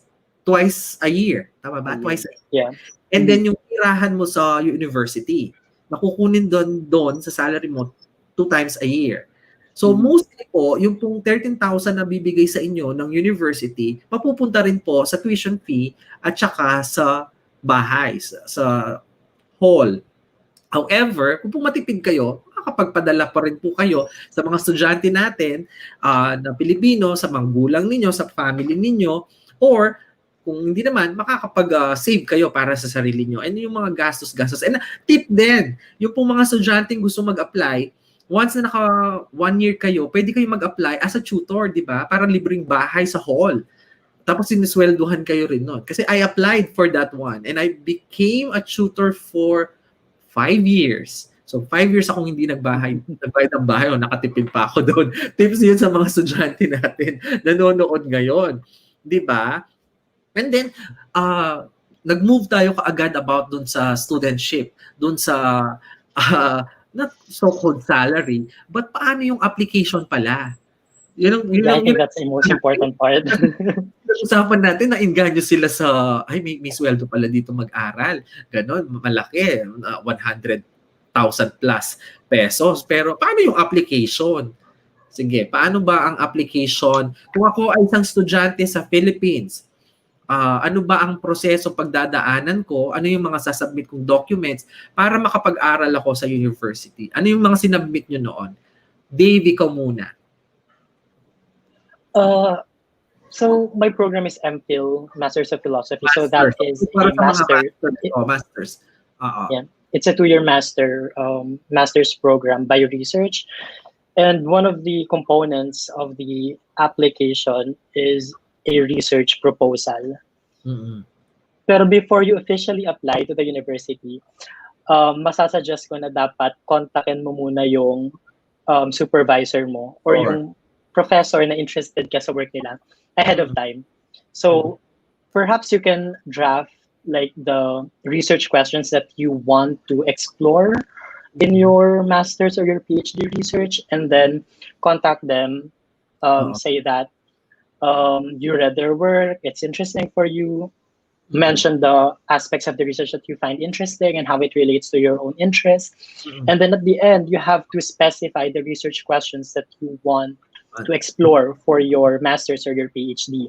a year. Tama ba? Twice a year. Yeah. And then, yung tirahan mo sa university, nakukunin doon sa salary mo 2 times a year. So, mostly po, yung pong 13,000 na bibigay sa inyo ng university, mapupunta rin po sa tuition fee at saka sa bahay, sa hall. However, kung matipid kayo, makakapagpadala pa rin po kayo sa mga estudyante natin na Pilipino, sa mga gulang ninyo, sa family ninyo, or kung hindi naman, makakapag-save kayo para sa sarili nyo. And yung mga gastos. And tip din, yung pong mga estudyante gusto mag-apply, once na naka 1 year kayo, pwede kayo mag-apply as a tutor, di ba? Para libreng bahay sa hall. Tapos sinisweldohan kayo rin nun. Kasi I applied for that one and I became a tutor for 5 years. So 5 years akong hindi nagbayad ng bahay o nakatipid pa ako doon. Tips yun sa mga estudyante natin nanonood ngayon. Di ba? And then, nag-move tayo kaagad about doon sa studentship, doon sa not so-called salary, but paano yung application pala? I think that's the most important part. Usapan natin na inganyo sila sa, may sweldo pala dito mag-aral. Ganon, malaki, 100,000 plus pesos. Pero paano yung application? Sige, paano ba ang application? Kung ako ay isang estudyante sa Philippines, ano ba ang proseso pagdadaanan ko? Ano yung mga sasubmit kong documents para makapag-aral ako sa university? Ano yung mga sinubmit nyo noon? Dave, ikaw muna. So my program is MPhil, Masters of Philosophy. So that is Para a sa mga master. masters. Yeah, it's a 2-year master's program, bio research, and one of the components of the application is a research proposal. Mm-mm. Pero before you officially apply to the university, masasuggest ko na dapat kontakin mo muna yung supervisor mo or Sure. yung professor na interested ka sa work nila ahead of time. So perhaps you can draft like the research questions that you want to explore in your master's or your PhD research, and then contact them, say that you read their work, it's interesting for you, mention the aspects of the research that you find interesting and how it relates to your own interests. And then at the end, you have to specify the research questions that you want to explore for your master's or your PhD.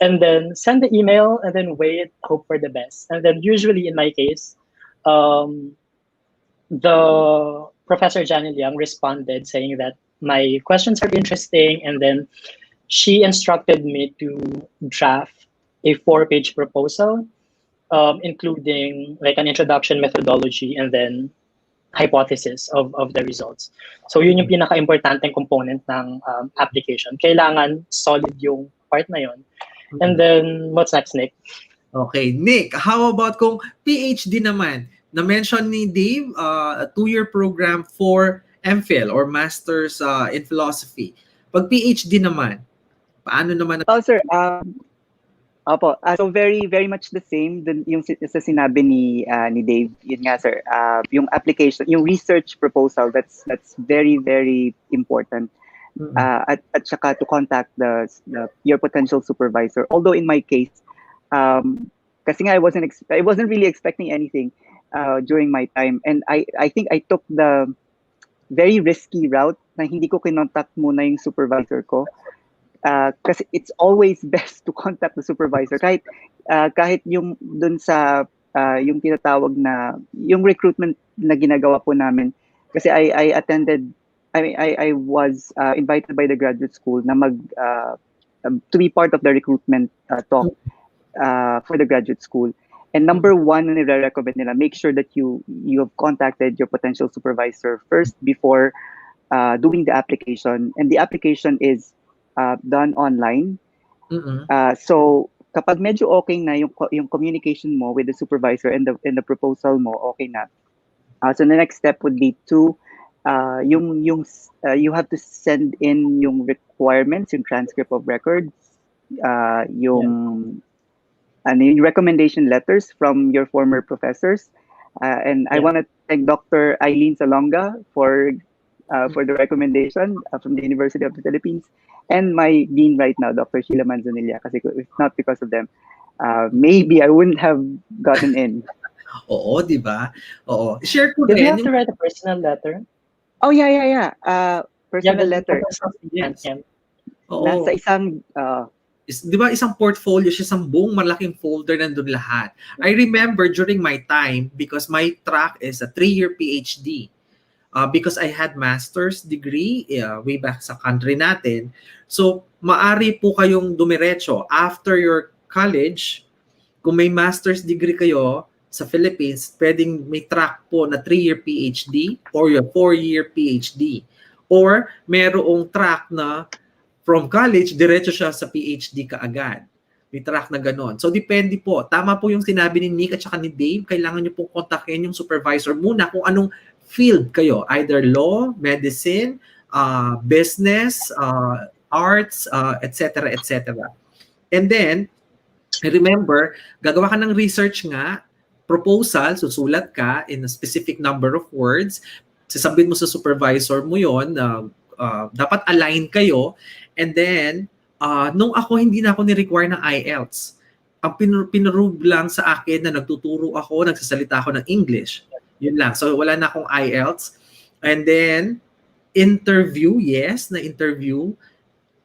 And then send the email and then wait, hope for the best. And then usually in my case, the Professor Janet Liang responded saying that my questions are interesting, and then she instructed me to draft a 4-page proposal, including like an introduction, methodology, and then hypothesis of the results. So yun yung pinaka-importanteng component ng application. Kailangan solid yung part na yun. And then, what's next, Nick? Okay, Nick, how about kung PhD naman? Na-mention ni Dave, a 2-year program for MPhil or Masters in Philosophy. Pag PhD naman, paano naman? Oh, sir. Opo. So very very much the same dun yung sa sinabi ni Dave. Yun nga, sir. Yung application, yung research proposal, that's very very important. At saka to contact your potential supervisor. Although in my case, kasi nga I wasn't really expecting anything during my time, and I think I took the very risky route na hindi ko kinontact muna yung supervisor ko. Kasi it's always best to contact the supervisor kahit yung dun sa yung tinatawag na yung recruitment na ginagawa po namin, kasi I attended, I was invited by the graduate school na to be part of the recruitment talk for the graduate school. And number one na nire-recommend nila, make sure that you have contacted your potential supervisor first before doing the application. And the application is done online. So kapag medyo okay na yung communication mo with the supervisor and the proposal mo okay na, so the next step would be to you have to send in yung requirements, yung transcript of records, yung recommendation letters from your former professors, and I want to thank Dr. Eileen Salonga for the recommendation from the University of the Philippines, and my dean right now, Dr. Sheila Manzanilla, kasi if not because of them, maybe I wouldn't have gotten in. Oo, di ba? Oo. Share ko Did rin. you have to write a personal letter? Oh, yeah. Personal letter. Yes. Oo. Nasa isang... di ba isang portfolio siya, isang buong malaking folder nandun lahat. I remember during my time, because my track is a 3-year PhD, because I had master's degree way back sa country natin. So, maari po kayong dumiretso after your college. Kung may master's degree kayo sa Philippines, pwedeng may track po na 3-year PhD or your 4-year PhD. Or merong track na from college, diretso siya sa PhD kaagad. May track na ganon. So, depende po. Tama po yung sinabi ni Nick at saka ni Dave. Kailangan nyo pong kontakin yung supervisor muna kung anong field kayo. Either law, medicine, business, arts, etc., etc. And then, remember, gagawa ka ng research nga, proposal, susulat ka in a specific number of words, sasabihin mo sa supervisor mo yon, dapat align kayo, and then, nung ako, hindi na ako ni-require ng IELTS. Ang pinurove lang sa akin na nagtuturo ako, nagsasalita ako ng English. Yun lang. So, wala na akong IELTS. And then, interview, yes, na interview.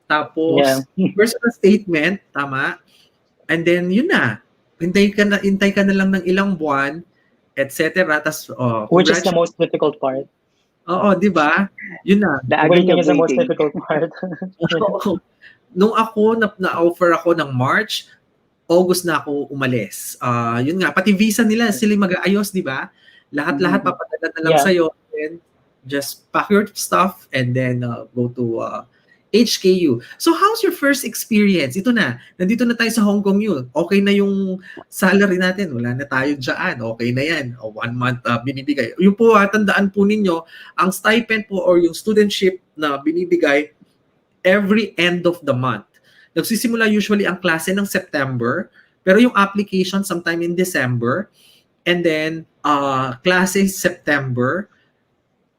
Tapos, personal statement, tama. And then, yun na. Hintay ka na lang ng ilang buwan, etc. Tas, which is the most difficult part. Oo, di ba? Yun na. Waiting is the most difficult part. nung ako na-offer ako ng March, August na ako umalis. Yun nga, pati visa nila, sila mag-aayos, di ba? Lahat-lahat papadala na lang Yeah. sa'yo. Then, just pack your stuff and then go to HKU. So, how's your first experience? Ito na, nandito na tayo sa Hong Kong yun. Okay na yung salary natin. Wala na tayo dyan. Okay na yan. 1 month binibigay. Yung po, tandaan po ninyo, ang stipend po or yung studentship na binibigay every end of the month. Nagsisimula usually ang klase ng September, pero yung application sometime in December, and then klase September,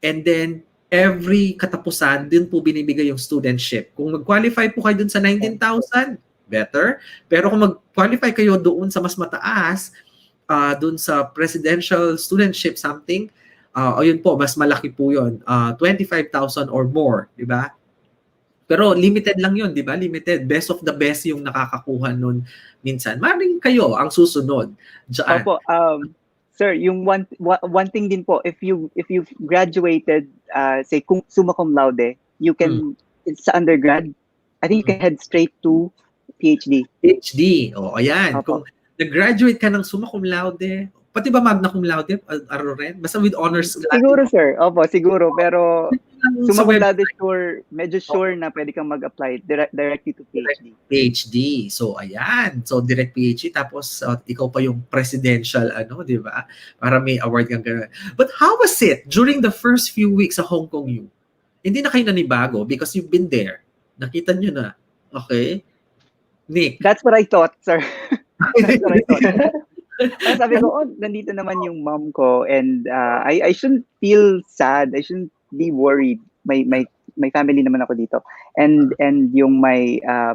and then every katapusan din po binibigay yung studentship. Kung mag-qualify po kayo dun sa 19,000, better. Pero kung mag-qualify kayo doon sa mas mataas, dun sa presidential studentship something, ayun po, mas malaki po yun. 25,000 or more, di ba? Pero limited lang yun, di ba? Limited. Best of the best yung nakakakuha nun minsan. Maring kayo ang susunod dyan. Opo, sir, yung one thing din po, if you graduated, say kung summa cum laude, you can it's sa undergrad, I think you can head straight to PhD. PhD. O, ayan. Opo. Kung nag-graduate ka ng summa cum laude, pati ba magna cum laude, rin? Basta with honors. Siguro, sir. Opo, siguro. Pero Sa summa cum web- laude, medyo sure na pwede kang mag-apply directly to PhD. PhD. So, ayan. So, direct PhD. Tapos, ikaw pa yung presidential, di ba? Para may award kang gano'n. But how was it during the first few weeks sa Hong Kong U? Hindi na kayo nanibago because you've been there. Nakita nyo na. Okay? Nick? That's what I thought, sir. That's what I thought. Parang sabi ko, nandito naman yung mom ko and I shouldn't feel sad. I shouldn't be worried. May family naman ako dito. And yung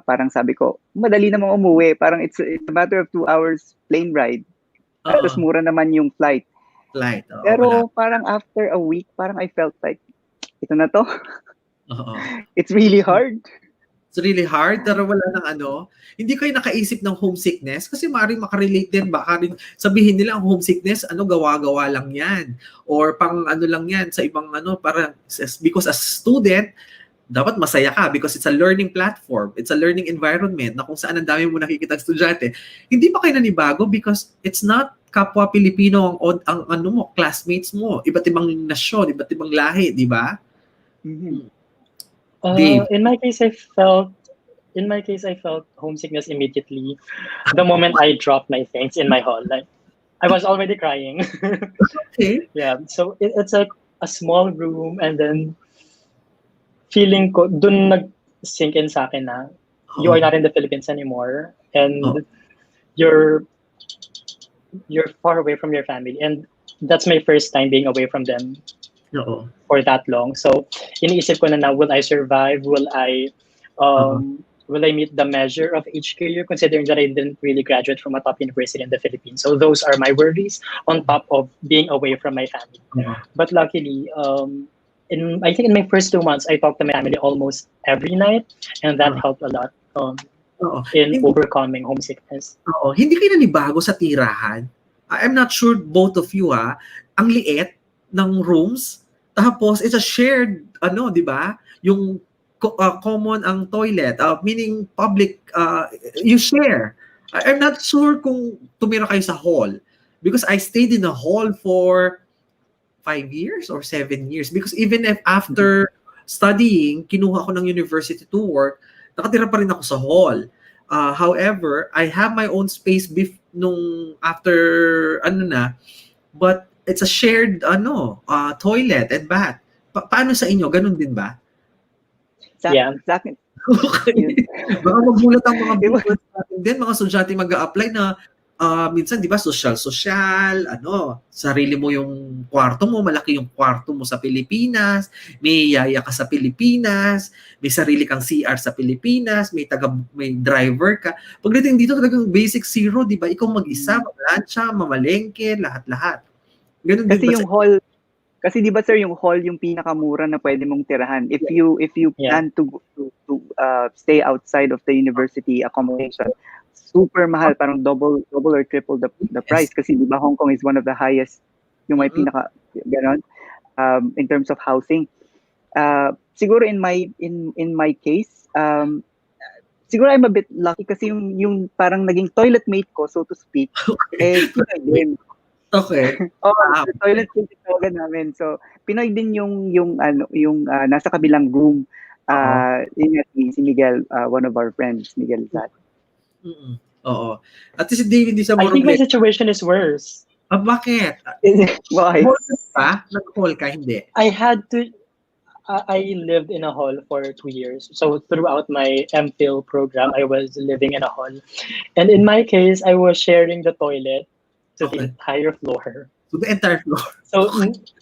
parang sabi ko, madali namang umuwi. Parang it's a matter of 2 hours plane ride. Tapos mura naman yung flight. Pero parang after a week, parang I felt like, ito na to. It's really hard. It's really hard, pero wala nang hindi kayo nakaisip ng homesickness kasi maaaring makarelate din, baka rin sabihin nila ang homesickness, gawa-gawa lang yan. Or pang lang yan sa ibang parang, because as student, dapat masaya ka because it's a learning platform, it's a learning environment na kung saan ang dami mo nakikita estudyante. Hindi ba kayo nanibago because it's not kapwa Pilipino ang mo, classmates mo, iba't ibang nasyon, iba't ibang lahi, di ba? In my case, I felt homesickness immediately. The moment I dropped my things in my hall, like I was already crying. Okay. Yeah. So it's like a small room, and then feeling ko dun nag-sink in sa akin na you are not in the Philippines anymore, and you're far away from your family, and that's my first time being away from them. For that long. So, iniisip ko na will I survive? Will I meet the measure of HKU, considering that I didn't really graduate from a top university in the Philippines? So those are my worries on top of being away from my family. But luckily, I think in my first 2 months, I talked to my family almost every night, and that helped a lot in overcoming homesickness. Hindi kayo nanibago sa tirahan? I'm not sure both of you ang liit ng rooms. Tapos, it's a shared, di ba? Yung common ang toilet, meaning public, you share. I'm not sure kung tumira kayo sa hall. Because I stayed in a hall for 5 years or 7 years. Because even if after studying, kinuha ko ng university to work, nakatira pa rin ako sa hall. However, I have my own space nung after, but it's a shared toilet and bath. Paano sa inyo? Ganun din ba? Sa akin. Okay. Baka magulat ang mga viewers natin din, mga estudyante mag-a-apply na minsan, di ba, social, sarili mo yung kwarto mo, malaki yung kwarto mo sa Pilipinas, may yaya ka sa Pilipinas, may sarili kang CR sa Pilipinas, may driver ka. Pagdating dito, talagang basic zero, di ba? Ikaw mag-isa, mamalansya, mamalengke, lahat-lahat. Ganun kasi din yung hall, kasi di ba sir, yung hall yung pinakamura na pwede mong tirahan. If you plan to stay outside of the university accommodation, super mahal, parang double or triple the price. Kasi di ba Hong Kong is one of the highest, yung may pinaka ganon, in terms of housing. Siguro in my case, siguro I'm a bit lucky kasi yung parang naging toilet mate ko, so to speak, Pinoy din. Okay. The toilet mate tawagan namin. So, Pinoy din yung nasa kabilang room. Yun nga, si Miguel, one of our friends, Miguel Zat. Oo. At si David, di sa I think my Moroblet. situation is worse. Bakit? Why? Hall ka? Nag-hall ka? Hindi. I lived in a hall for 2 years. So throughout my MPhil program, I was living in a hall. And in my case, I was sharing the toilet to the entire floor. So the entire floor. So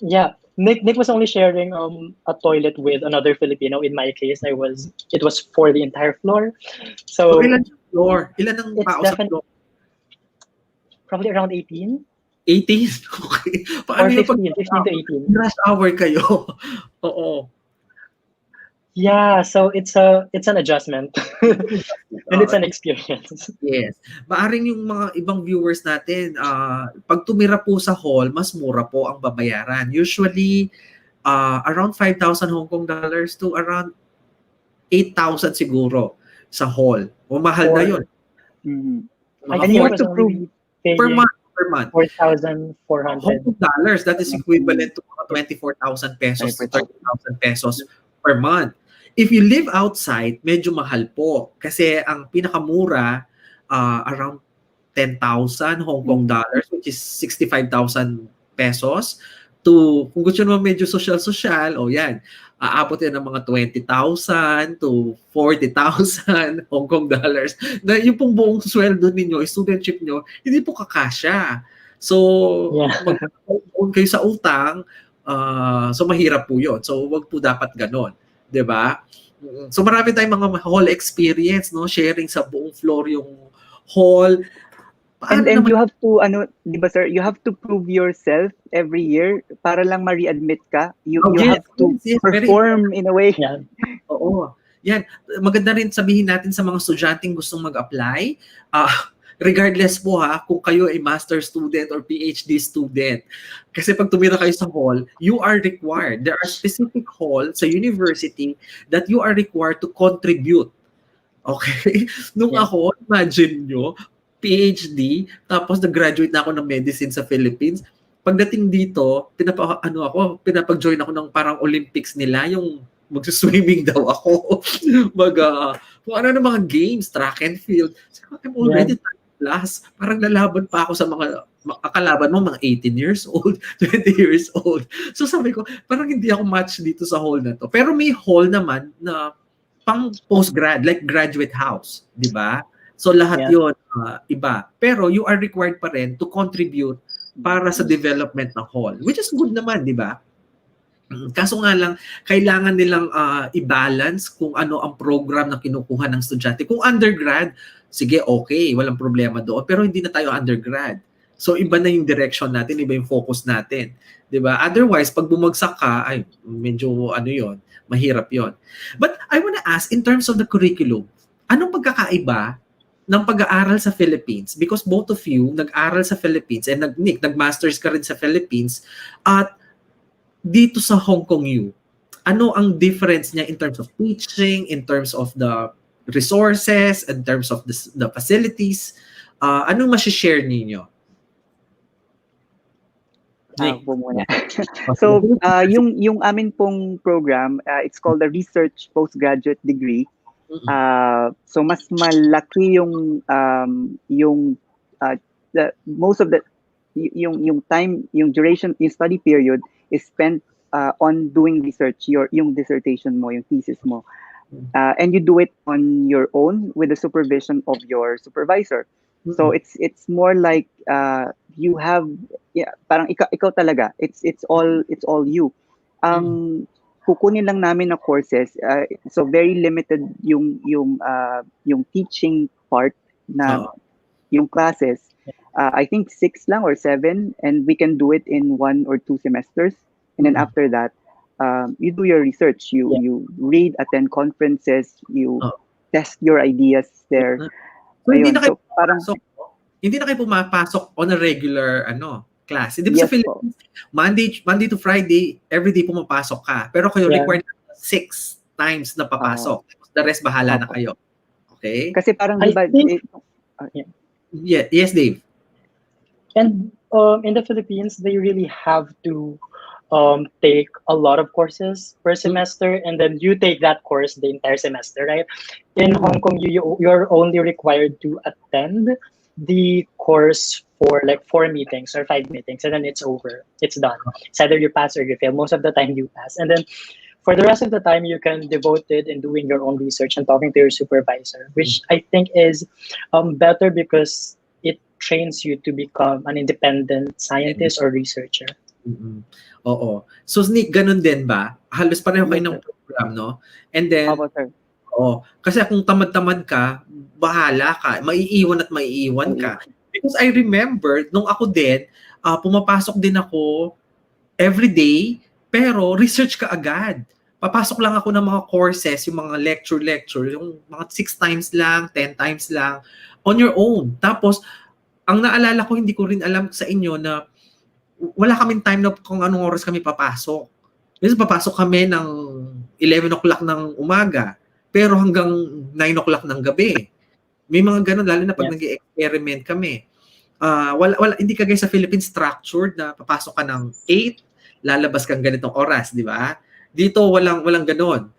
yeah, Nick was only sharing a toilet with another Filipino. In my case, it was for the entire floor. So ilan yung floor? Ilan ang tao sa floor? Probably around 18. 18? Okay. Or 15 to 18. Rush hour kayo. Oo. Yeah, so it's an adjustment. And it's an experience. Yes. Maaring yung mga ibang viewers natin, pag tumira po sa hall, mas mura po ang babayaran. Usually, around 5,000 Hong Kong dollars to around 8,000 siguro sa hall. O mahal na yun. And you have to prove per month. 4,400 Hong Kong dollars. That is equivalent to 24,000 pesos, 30,000 pesos per month. If you live outside, medyo mahal po. Kasi ang pinakamura, around 10,000 Hong Kong dollars, which is 65,000 pesos. Kung gusto naman medyo social, yan. Aabot yan ng mga 20,000 to 40,000 Hong Kong dollars. Na yung pong buong sweldo ninyo, studentship nyo, hindi po kakasya. So, mag-own kayo sa utang, so mahirap po yun. So, wag po dapat ganon. 'Di ba? So marami tayong mga hall experience, no, sharing sa buong floor yung hall. And you have to 'di ba sir, you have to prove yourself every year para lang ma-readmit ka. You have to perform in a way. Yeah. Oo. Yan, maganda rin sabihin natin sa mga estudyanteng gustong mag-apply, regardless po kung kayo ay master student or PhD student. Kasi pag tumira kayo sa hall, you are required. There are specific hall sa university that you are required to contribute. Okay? Nung ako, imagine nyo, PhD, tapos nag-graduate na ako ng medicine sa Philippines. Pagdating dito, pinapag-join ako ng parang Olympics nila, yung mag-swimming daw ako. Kung ano na mga games, track and field. So, I'm already plus, parang lalaban pa ako sa mga kalaban mo, mga 18 years old, 20 years old. So sabi ko, parang hindi ako match dito sa hall na to. Pero may hall naman na pang postgrad, like graduate house, di ba? So lahat yun, iba. Pero you are required pa rin to contribute para sa development ng hall, which is good naman, di ba? Kaso nga lang, kailangan nilang i-balance kung ano ang program na kinukuha ng estudyante. Kung undergrad, sige, okay, walang problema doon. Pero hindi na tayo undergrad. So, iba na yung direction natin, iba yung focus natin. Diba? Otherwise, pag bumagsak ka, ay, medyo mahirap yon. But I wanna ask, in terms of the curriculum, anong pagkakaiba ng pag-aaral sa Philippines? Because both of you nag-aral sa Philippines and nag-masters ka rin sa Philippines at dito sa Hong Kong U, ano ang difference niya in terms of teaching, in terms of the resources, in terms of the facilities? Anong masishare ninyo? So, yung amin pong program, it's called a research postgraduate degree. So mas malaki yung most of the yung time, yung duration, yung study period is spent on doing research, yung dissertation mo, yung thesis mo. And you do it on your own with the supervision of your supervisor. So it's more like you have parang ikaw talaga. It's all you. Kukunin lang namin na courses, so very limited yung teaching part na yung classes. I think 6 lang or 7, and we can do it in 1 or 2 semesters. And then after that, you do your research. You read, attend conferences, you test your ideas there. So, hindi na kayo pumapasok on a regular class. Hindi ba sa Philippines, Monday to Friday, everyday pumapasok ka. Pero kayo required 6 times na papasok. The rest bahala na kayo. Okay? Kasi parang, I di ba, think- Yeah, yes, Dave. And in the Philippines, they really have to take a lot of courses per semester, and then you take that course the entire semester, right? In Hong Kong, you're only required to attend the course for like 4 meetings or 5 meetings, and then it's over. It's done. It's either you pass or you fail. Most of the time, you pass, and then for the rest of the time, you can devote it in doing your own research and talking to your supervisor, which I think is better because it trains you to become an independent scientist or researcher. Mm-mm. Oo. So, Nick, ganun din ba? Halos pareho kayo Yes, ng sir. program, no? And then, Opo, sir. kasi kung tamad-tamad ka, bahala ka. Maiiwan at maiiwan ka. Because I remember, nung ako din, pumapasok din ako every day, pero research ka agad. Papasok lang ako ng mga courses, yung mga lecture, yung mga 6 times lang, 10 times lang, on your own. Tapos, ang naalala ko, hindi ko rin alam sa inyo na wala kaming time na kung anong oras kami papasok. Kasi papasok kami ng 11 o'clock ng umaga, pero hanggang 9 o'clock ng gabi. May mga ganun, lalo na pag nag-experiment kami. Hindi kagaya sa Philippines structured na papasok ka ng 8, lalabas kang ganitong oras, di ba? Dito walang ganun.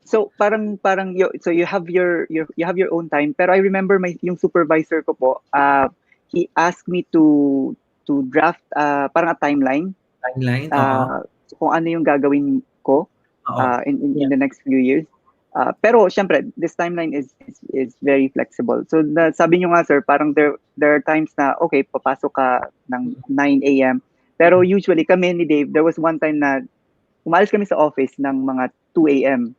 So so you have your own time, pero I remember yung supervisor ko po, he asked me to draft parang a timeline kung ano yung gagawin ko in the next few years. Pero syempre this timeline is very flexible. So sabi niyo nga sir, parang there are times na okay, papasok ka ng 9 AM. Pero usually kami ni Dave, there was one time na umalis kami sa office ng mga 2 AM.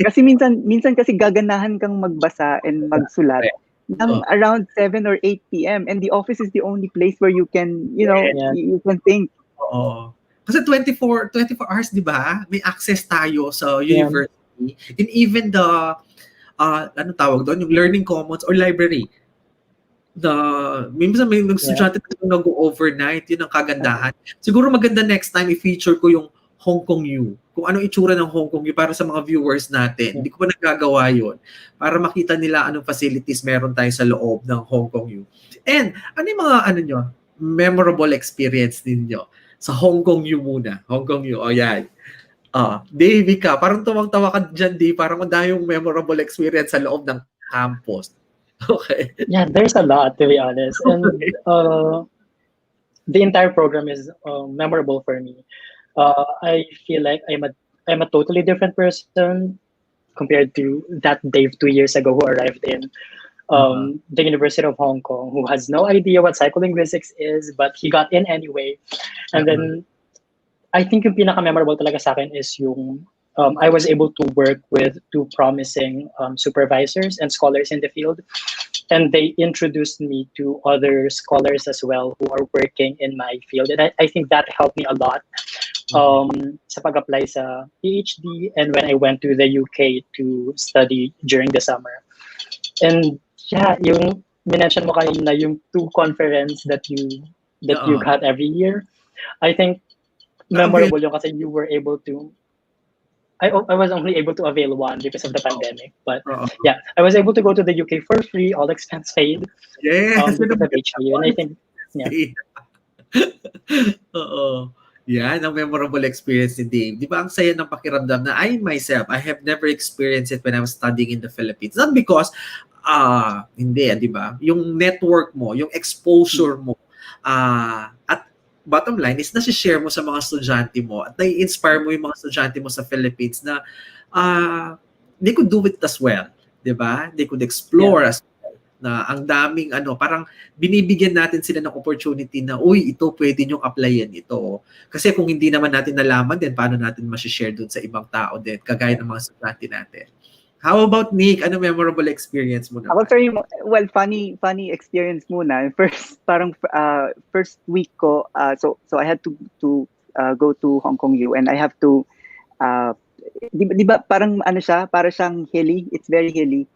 Kasi minsan kasi gaganahan kang magbasa and magsulat ng around 7 or 8 PM, and the office is the only place where you can, you can think. Oo. Kasi 24 hours, di ba? May access tayo sa university. And even the, ano tawag doon? Yung learning commons or library. Minsan may estudyante na nag-overnight. Yun ang kagandahan. Siguro maganda next time i-feature ko yung Hong Kong U. Kung anong itsura ng Hong Kong U para sa mga viewers natin. Hindi ko pa nagagawa yun. Para makita nila anong facilities meron tayo sa loob ng Hong Kong U. And ano yung mga memorable experience ninyo? Sa Hong Kong U muna. Hong Kong U. O yan. Davey ka. Parang tuwang-tawa ka dyan, Dave. Parang madayong memorable experience sa loob ng campus. Okay. Yeah, there's a lot, to be honest. And the entire program is memorable for me. I feel like I'm a totally different person compared to that Dave 2 years ago who arrived in the University of Hong Kong, who has no idea what psycholinguistics is, but he got in anyway. And then I think yung pinaka-memorable talaga sa akin is yung I was able to work with 2 promising supervisors and scholars in the field. And they introduced me to other scholars as well who are working in my field. And I think that helped me a lot sa pag-apply sa PhD and when I went to the UK to study during the summer. And yeah, yung minention mo kanina, yung 2 conference that you got every year, I think memorable yung kasi you were able to. I was only able to avail one because of the pandemic, but yeah, I was able to go to the UK for free, all expense paid. Yes, because of HKU, and I think Yan, ang memorable experience ni Dave. Di ba ang saya ng pakiramdam na I have never experienced it when I was studying in the Philippines. Not because, hindi, di ba? Yung network mo, yung exposure mo, at bottom line is nasi-share mo sa mga estudyante mo at nai-inspire mo yung mga estudyante mo sa Philippines na they could do it as well. Di ba? They could explore as well. Na ang daming parang binibigyan natin sila ng opportunity na, uy, ito pwede nyong applyan ito. Kasi kung hindi naman natin nalaman din, paano natin masishare dun sa ibang tao din, kagaya ng mga estudyante natin. How about Nick? Ano memorable experience mo naman? Ako sir, well, funny experience muna. First week ko, so I had to go to Hong Kong U, and I have to di ba parang siya, para siyang hilly. It's very hilly.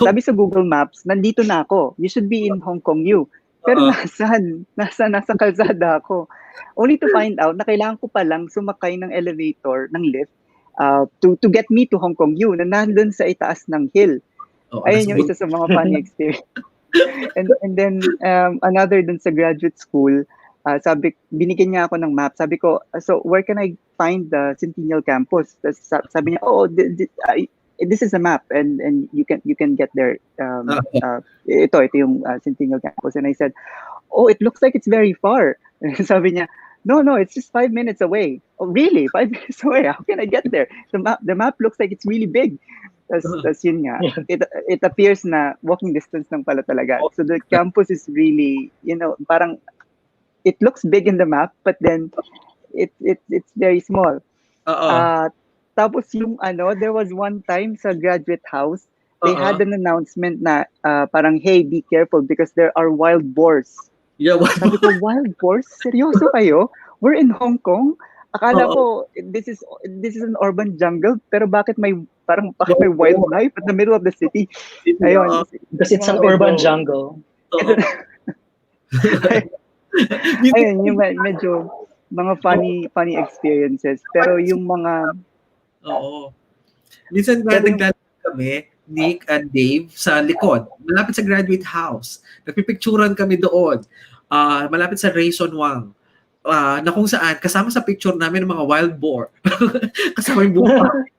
Sabi sa Google Maps, nandito na ako. You should be in Hong Kong U. Pero nasa kalsada ako. Only to find out na kailangan ko palang sumakay ng elevator, ng lift, to get me to Hong Kong U na nandun sa itaas ng hill. Oo, Ayun yung nasa isa sa mga funny experience. and then another dun sa graduate school, binigyan niya ako ng map. Sabi ko, so where can I find the Centennial campus? Sabi niya, this is a map and you can get there. Ito yung Centennial campus. And I said, oh, it looks like it's very far. Sabi niya, no, it's just 5 minutes away. Oh, really? 5 minutes away? How can I get there? The map looks like it's really big. Tas yun nga, it appears na walking distance lang pala talaga. So the campus is really, parang it looks big in the map, but then it's very small. Tapos yung there was one time sa graduate house, they had an announcement na parang, hey, be careful because there are wild boars. Yeah, Sabi ko, wild boars? Seryoso kayo? We're in Hong Kong? Akala ko, this is an urban jungle, pero bakit may wildlife at the middle of the city? Ayun. Because it's an urban jungle. Ayun, yung medyo mga funny experiences. Pero yung mga... Oo. Minsan nga naglalakad kami, Nick and Dave, sa likod, malapit sa graduate house. Nagpipicturan kami doon. Malapit sa Rayson Wang. Na kung saan, kasama sa picture namin ng mga wild boar. Kasama yung buhay.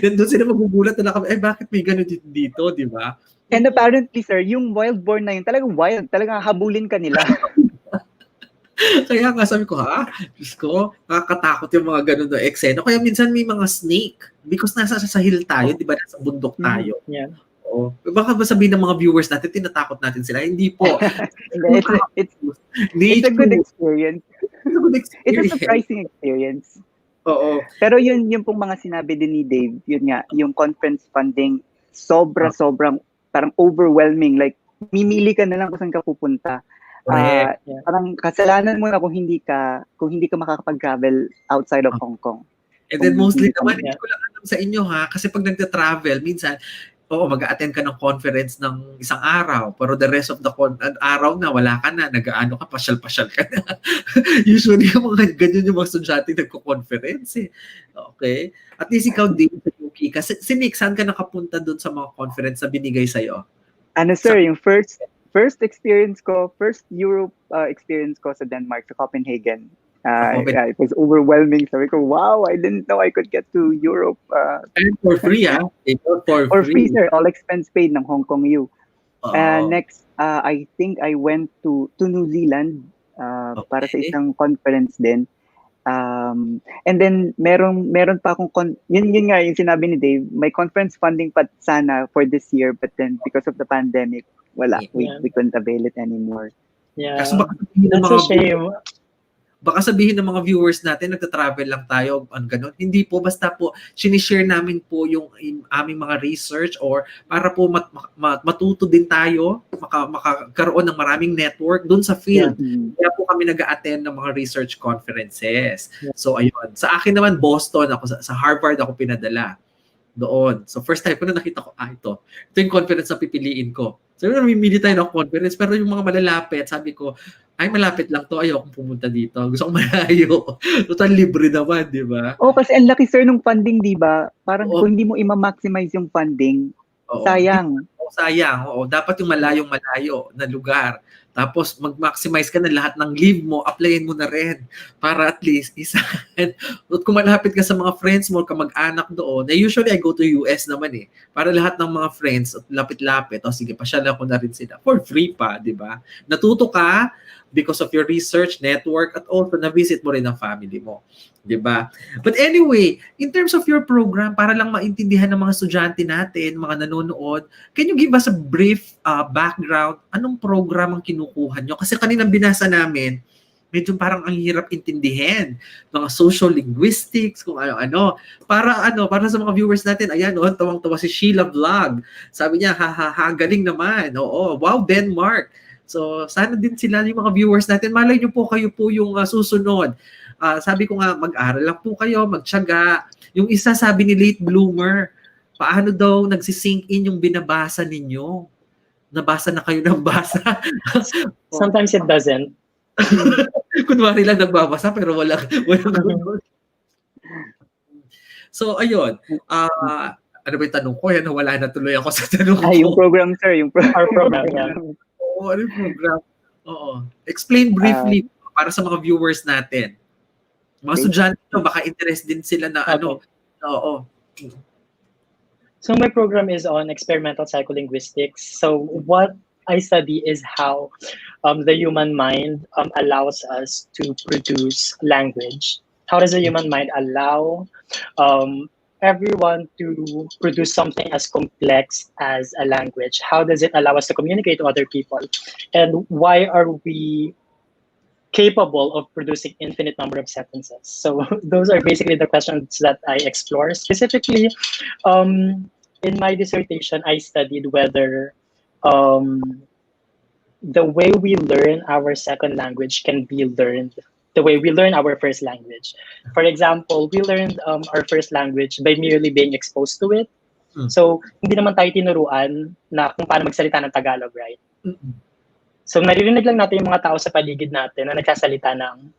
Doon sila magugulat na kami, bakit may gano'n dito, di ba? And apparently, sir, yung wild boar na yun, talagang wild. Talagang habulin ka nila. Kaya nga sabi ko, Diyos ko, nakakatakot yung mga gano'n na eksena. Kaya minsan may mga snake. Because nasa sa hill tayo, di ba? Nasa bundok tayo. Yeah. Oo. Baka ba sabihin ng mga viewers natin, tinatakot natin sila? Hindi po. It's a good experience. It's a surprising experience. Oo. Pero yun pong mga sinabi din ni Dave, yun nga, yung conference funding, sobrang parang overwhelming. Like, mimili ka na lang kung saan ka pupunta. Parang kasalanan mo na kung hindi ka makakapag-travel outside of Hong Kong. And then mostly naman, hindi ko lang alam sa inyo kasi pag nagta-travel, minsan, mag-a-attend ka ng conference ng isang araw, pero the rest of the araw na, wala ka na, nag-aano ka, pasyal-pasyal ka na. Usually, yung mga ganyan yung mga estudyante nagko-conference. Okay? At least ikaw din sa UK. Kasi si Nick, saan ka nakapunta dun sa mga conference na binigay sa'yo? Sir, yung first experience ko, first Europe experience ko sa Denmark, sa Copenhagen. It was overwhelming. Sabi ko, wow, I didn't know I could get to Europe. And for free, For free, sir. All expense paid ng Hong Kong U. Next, I think I went to New Zealand para sa isang conference din. And then, meron pa akong, yun nga yung sinabi ni Dave, may conference funding pa sana for this year, but then because of the pandemic, wala. We couldn't avail it anymore. Yeah. Kaso that's a shame. Baka sabihin ng mga viewers natin, nagta-travel lang tayo, ganun. Hindi po, basta po, sinishare namin po yung aming mga research or para po matuto din tayo, makakaroon ng maraming network dun sa field. Kaya po kami nag-a-attend ng mga research conferences. So, ayun. Sa akin naman, Boston, ako sa Harvard ako pinadala doon. So, first time ko na nakita ko, ito yung conference na pipiliin ko. So, namimili tayo ng conference, pero yung mga malalapit, sabi ko, malapit lang to, ayokong pumunta dito. Gusto kong malayo. Total libre naman, di ba? Kasi ang laki, sir, ng funding, di ba? Parang kung hindi mo i-maximize yung funding, sayang. Sayang, dapat yung malayong-malayo na lugar. Tapos mag-maximize ka na lahat ng leave mo, applyin mo na rin para at least isa. At kung malapit ka sa mga friends mo, kamag-anak doon, usually I go to US naman para lahat ng mga friends, lapit-lapit, sige, pasyala ko na rin sila. For free pa, di ba? Natuto ka because of your research network at also na-visit mo rin ang family mo. Diba? But anyway, in terms of your program, para lang maintindihan ng mga estudyante natin, mga nanonood, can you give us a brief background? Anong program ang kinukuha nyo? Kasi kaninang binasa namin, medyo parang ang hirap intindihin. Mga sociolinguistics, kung ano-ano. Para sa mga viewers natin, tawang-tawa si Sheila Vlog. Sabi niya, galing naman. Wow, Denmark. So, sana din sila yung mga viewers natin. Malay nyo po, kayo po yung susunod. Sabi ko nga, mag-aral lang po kayo, magtiyaga. Yung isa sabi ni late bloomer, paano daw nagsisink in yung binabasa ninyo? Nabasa na kayo ng basa. Sometimes it doesn't. Kunwari lang nagbabasa pero walang So, ayun. Ano ba yung tanong ko? Yan, wala na tuloy ako sa tanong ko. Yung program, sir. Yung Our program, yeah. Oo, ano yung program? Oo. Explain briefly para sa mga viewers natin. Mga estudyante, baka interest din sila na ano. Oo. So my program is on experimental psycholinguistics. So what I study is how the human mind allows us to produce language. How does the human mind allow everyone to produce something as complex as a language? How does it allow us to communicate to other people? And why are we capable of producing infinite number of sentences? So those are basically the questions that I explore. Specifically, in my dissertation, I studied whether the way we learn our second language can be learned the way we learn our first language. For example, we learned our first language by merely being exposed to it. So, hindi naman tayo tinuruan na kung paano magsalita ng Tagalog, right? So, naririnig lang natin yung mga tao sa paligid natin na nagsasalita ng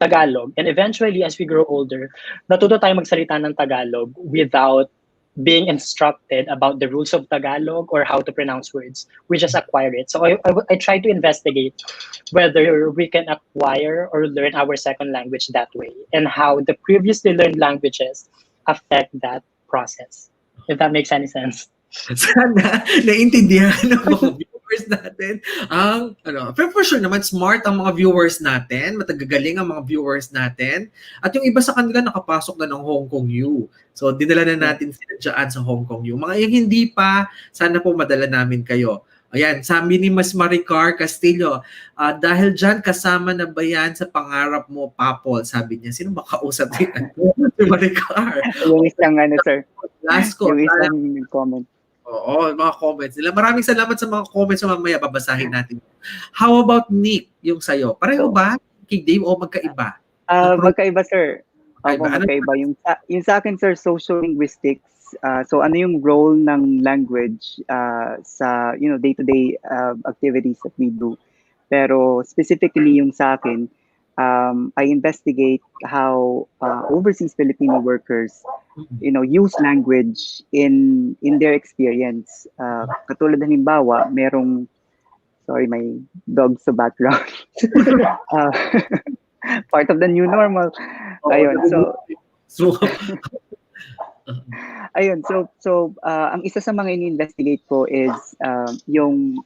Tagalog. And eventually, as we grow older, natuto tayo magsalita ng Tagalog without being instructed about the rules of Tagalog or how to pronounce words. We just acquire it. So I try to investigate whether we can acquire or learn our second language that way and how the previously learned languages affect that process. If that makes any sense. Sana naintindihan ng mga viewers natin ang pero for sure naman smart ang mga viewers natin, matagagaling ang mga viewers natin, at yung iba sa kanila nakapasok na ng Hong Kong U. So dinala na natin sila dyan sa Hong Kong U. Mga yung hindi pa, sana po madala namin kayo. Ayan, sabi ni Mas Maricar Castillo, dahil dyan kasama na ba yan sa pangarap mo, Papol? Sabi niya, sino makausap din? Si Maricar. Yung isang sir. Last ko. Yung isang comment. Oo, mga comments nila. Maraming salamat sa mga comments na mamaya babasahin natin. How about Nick, yung sa'yo? Pareho ba kay Dave o magkaiba? Magkaiba, sir. Magkaiba. Yung sa akin, sir, sociolinguistics. So ano yung role ng language sa day-to-day activities that we do. Pero specifically yung sa akin, I investigate how overseas Filipino workers use language in their experience. Katulad halimbawa, merong may dog sa background. Part of the new normal. Ayun, so ang isa sa mga ini-investigate ko is yung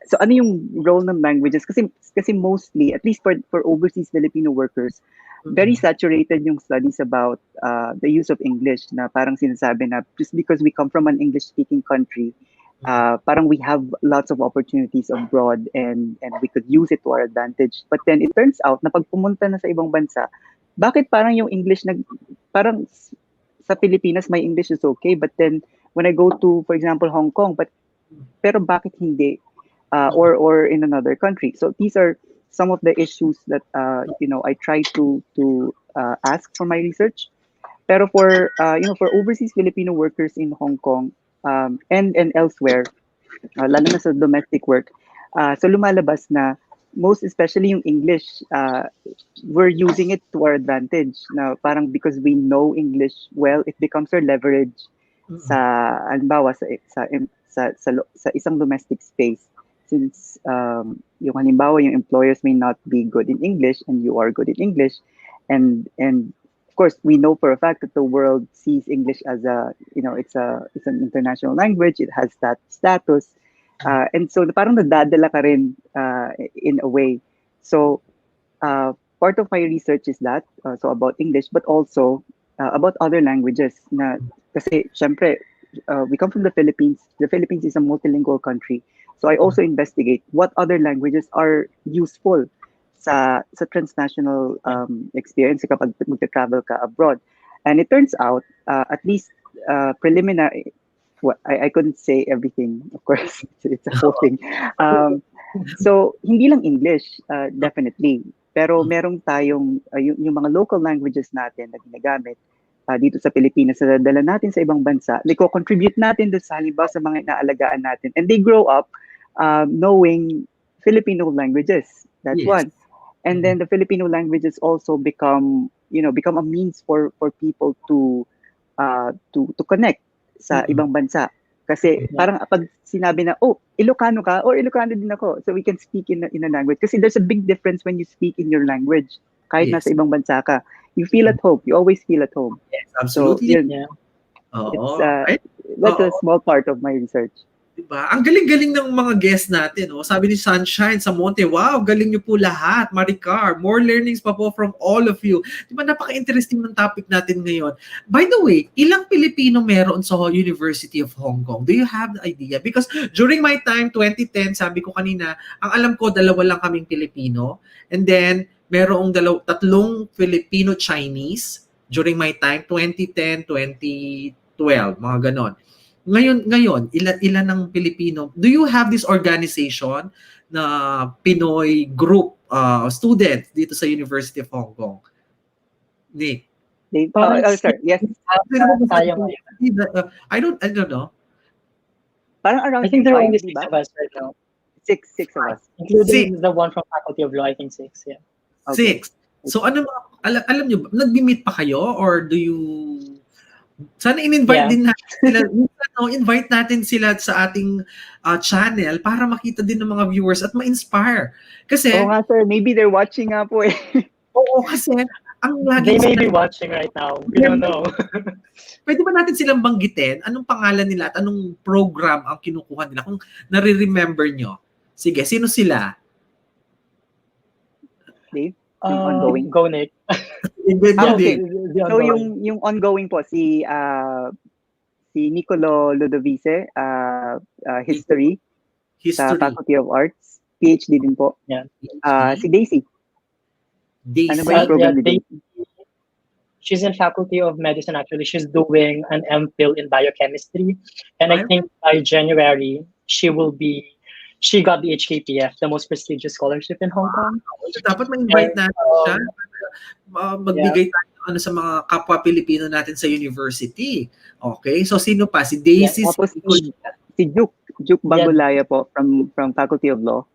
so ano yung role ng languages kasi mostly, at least for overseas Filipino workers, very saturated yung studies about the use of English, na parang sinasabi na just because we come from an English speaking country, parang we have lots of opportunities abroad and we could use it to our advantage. But then it turns out na pag pumunta na sa ibang bansa, bakit parang yung English parang sa Pilipinas may English is okay, but then when I go to, for example, Hong Kong, pero bakit hindi or in another country? So these are some of the issues that I try to ask for my research. Pero for overseas Filipino workers in Hong Kong and elsewhere, lalo na sa domestic work, so lumalabas na most especially yung English, we're using it to our advantage. Na parang because we know English well, it becomes our leverage sa halimbawa sa isang domestic space. Since yung halimbawa yung employers may not be good in English and you are good in English, and of course we know for a fact that the world sees English as it's an international language. It has that status. And so parang nadadala ka rin in a way. So part of my research is that so about English, but also about other languages. Na kasi syempre we come from the Philippines. The Philippines is a multilingual country. So I also investigate what other languages are useful sa transnational experience kapag magta-travel ka abroad. And it turns out, at least preliminary, I couldn't say everything, of course. It's a whole thing. So, hindi lang English, definitely. Pero merong tayong, yung mga local languages natin na ginagamit dito sa Pilipinas, na dala natin sa ibang bansa, contribute natin doon sa halimbawa sa mga inaalagaan natin. And they grow up knowing Filipino languages. That's one. And then the Filipino languages also become a means for people to to connect sa ibang bansa. Kasi parang pag sinabi na, oh, Ilocano ka, or Ilocano din ako, so we can speak in a language. Kasi there's a big difference when you speak in your language. Kahit nasa ibang bansa ka, you feel at home. You always feel at home. Yes, absolutely. So, yun, Oo. that's a small part of my research. Diba? Ang galing-galing ng mga guests natin. Oh. Sabi ni Sunshine sa Monte, wow, galing niyo po lahat. Maricar, more learnings pa po from all of you. Diba, napaka-interesting ng topic natin ngayon. By the way, ilang Pilipino meron sa University of Hong Kong? Do you have the idea? Because during my time, 2010, sabi ko kanina, ang alam ko, 2 lang kaming Pilipino. And then, merong 3 Filipino-Chinese during my time, 2010, 2012, mga ganon. Ngayon, ilan ng Pilipino? Do you have this organization na Pinoy group students dito sa University of Hong Kong? Nick? Sir, yes. I don't know. Parang around I think there are 5, only 6 diba? of us right now. 6 of us. Including the one from Faculty of Law, I think 6, yeah. Okay. 6. So alam nyo, nag-meet pa kayo or do you... Sana in-invite din natin sila. Invite natin sila sa ating channel para makita din ng mga viewers at ma-inspire. Kasi... Oo nga sir, maybe they're watching nga po eh. Oo, kasi ang They may be watching right now. We don't know. Pwede ba natin silang banggitin? Anong pangalan nila at anong program ang kinukuha nila? Kung nare-remember nyo. Sige, sino sila? Dave? Yung ongoing. Go, Nick. Okay. So yung ongoing po si Nicolo Ludovice, history sa Faculty of Arts, PhD din po. Yeah. Si Daisy. Ano ba yung program ni Daisy? She's in Faculty of Medicine actually. She's doing an MPhil in biochemistry, and I think by January she got the HKPF, the most prestigious scholarship in Hong Kong. Dapat ma-invite natin siya. Magbigay tayo sa mga kapwa Pilipino natin sa university. Okay? So, sino pa? Si Daisy? Tapos si Duke Bagulaya po from Faculty of Law.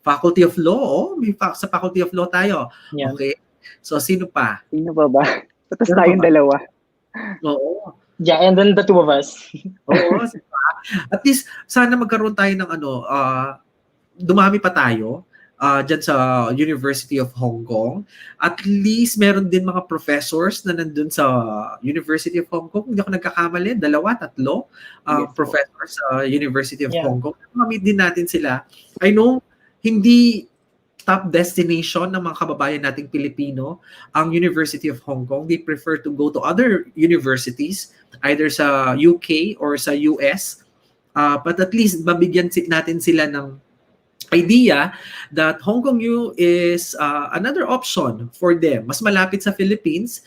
Faculty of Law? Sa Faculty of Law tayo. Yeah. Okay? So, sino pa? Sino pa ba? Tapos tayong dalawa. Oo. Yeah, and then the 2 of us. Oo. At least, sana magkaroon tayo ng dumami pa tayo dyan sa University of Hong Kong. At least, meron din mga professors na nandun sa University of Hong Kong. Hindi ako nagkakamali, 2, 3 professors sa University of Hong Kong. Mamit din natin sila. I know, hindi top destination ng mga kababayan nating Pilipino ang University of Hong Kong. They prefer to go to other universities, either sa UK or sa US. But at least mabigyan natin sila ng idea that Hong Kong U is another option for them. Mas malapit sa Philippines,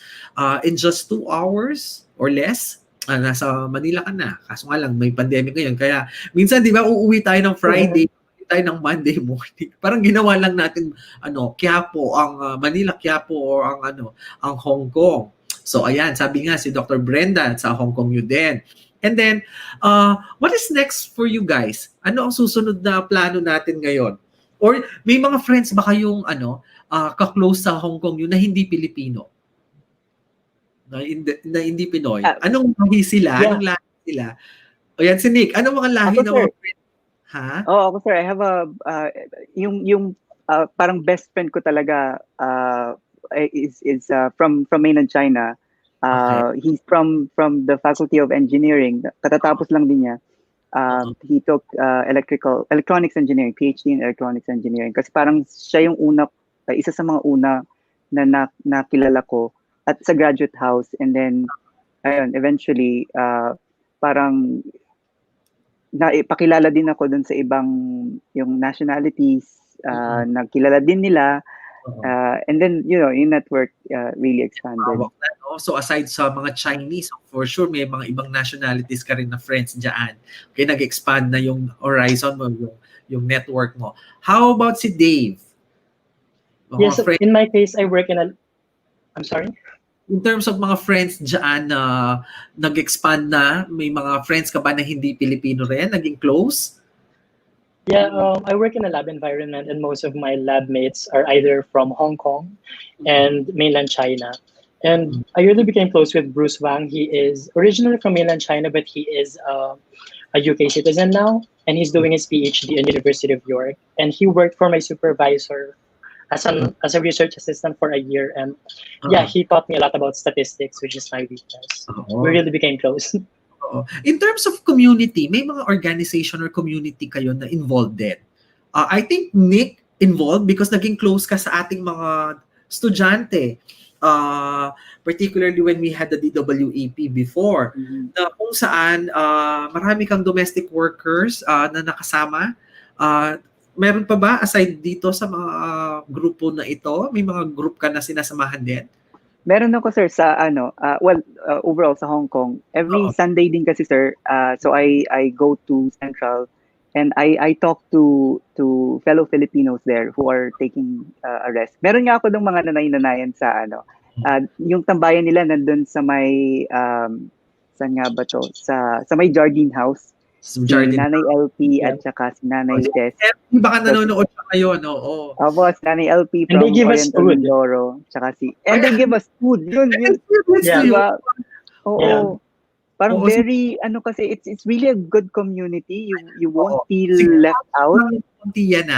in just 2 hours or less, nasa Manila ka na. Kaso nga lang, may pandemic ngayon. Kaya minsan, di ba, uuwi tayo ng Friday, tayo ng Monday morning. Parang ginawa lang natin Quiapo, ang Manila, Quiapo, or ang Hong Kong. So ayan, sabi nga si Dr. Brenda sa Hong Kong U din. And then, what is next for you guys? Ano ang susunod na plano natin ngayon? Or may mga friends ba kayong ka-close sa Hong Kong U na hindi Pilipino? Na hindi Pinoy? Anong lahi sila? Yeah. Anong lahi sila? O yan si Nick, anong mga lahi ng mga friends? Ha? Ako sir, I have yung parang best friend ko talaga is from mainland China. He's from the Faculty of Engineering. Katatapos lang din niya. He took electronics engineering, PhD in electronics engineering. Kasi parang siya yung isa sa mga una na nakilala ko at sa graduate house. And then, ayun, eventually, parang pakilala din ako dun sa ibang yung nationalities, nagkilala din nila, and then yung network really expanded. So aside sa mga Chinese, for sure may mga ibang nationalities ka rin na friends dyan. Okay, nag-expand na yung horizon mo, yung network mo. How about si Dave? Yes, in my case, I work in I'm sorry? In terms of mga friends dyan na nag-expand na, may mga friends ka ba na hindi Pilipino rin? Naging close? Yeah, I work in a lab environment and most of my lab mates are either from Hong Kong and mainland China. And I really became close with Bruce Wang. He is originally from mainland China, but he is a UK citizen now, and he's doing his PhD in University of York. And he worked for my supervisor as a research assistant for a year. And yeah, he taught me a lot about statistics, which is my weakness. We really became close. In terms of community, may mga organization or community kayo na involved din? I think Nick involved because naging close ka sa ating mga estudyante. Particularly when we had the DWAP before, na kung saan marami kang domestic workers na nakasama. Meron pa ba aside dito sa mga grupo na ito? May mga group ka na sinasamahan din? Meron ako, sir, sa overall sa Hong Kong. Every Sunday din kasi, sir. So I go to Central and I talk to fellow Filipinos there who are taking a rest. Meron nga ako ng mga nanay-nanayan sa yung tambayan nila nandun sa may saan nga ba to? Sa may Jardine House. Si Nanay LP at saka si Nanay Tess. Baka nanonood pa kayo, no? Opo, si Nanay LP from Oriental Mindoro. And they give us food. Yun. Diba? Oo. Parang very, kasi, it's really a good community. You won't feel left out. Yan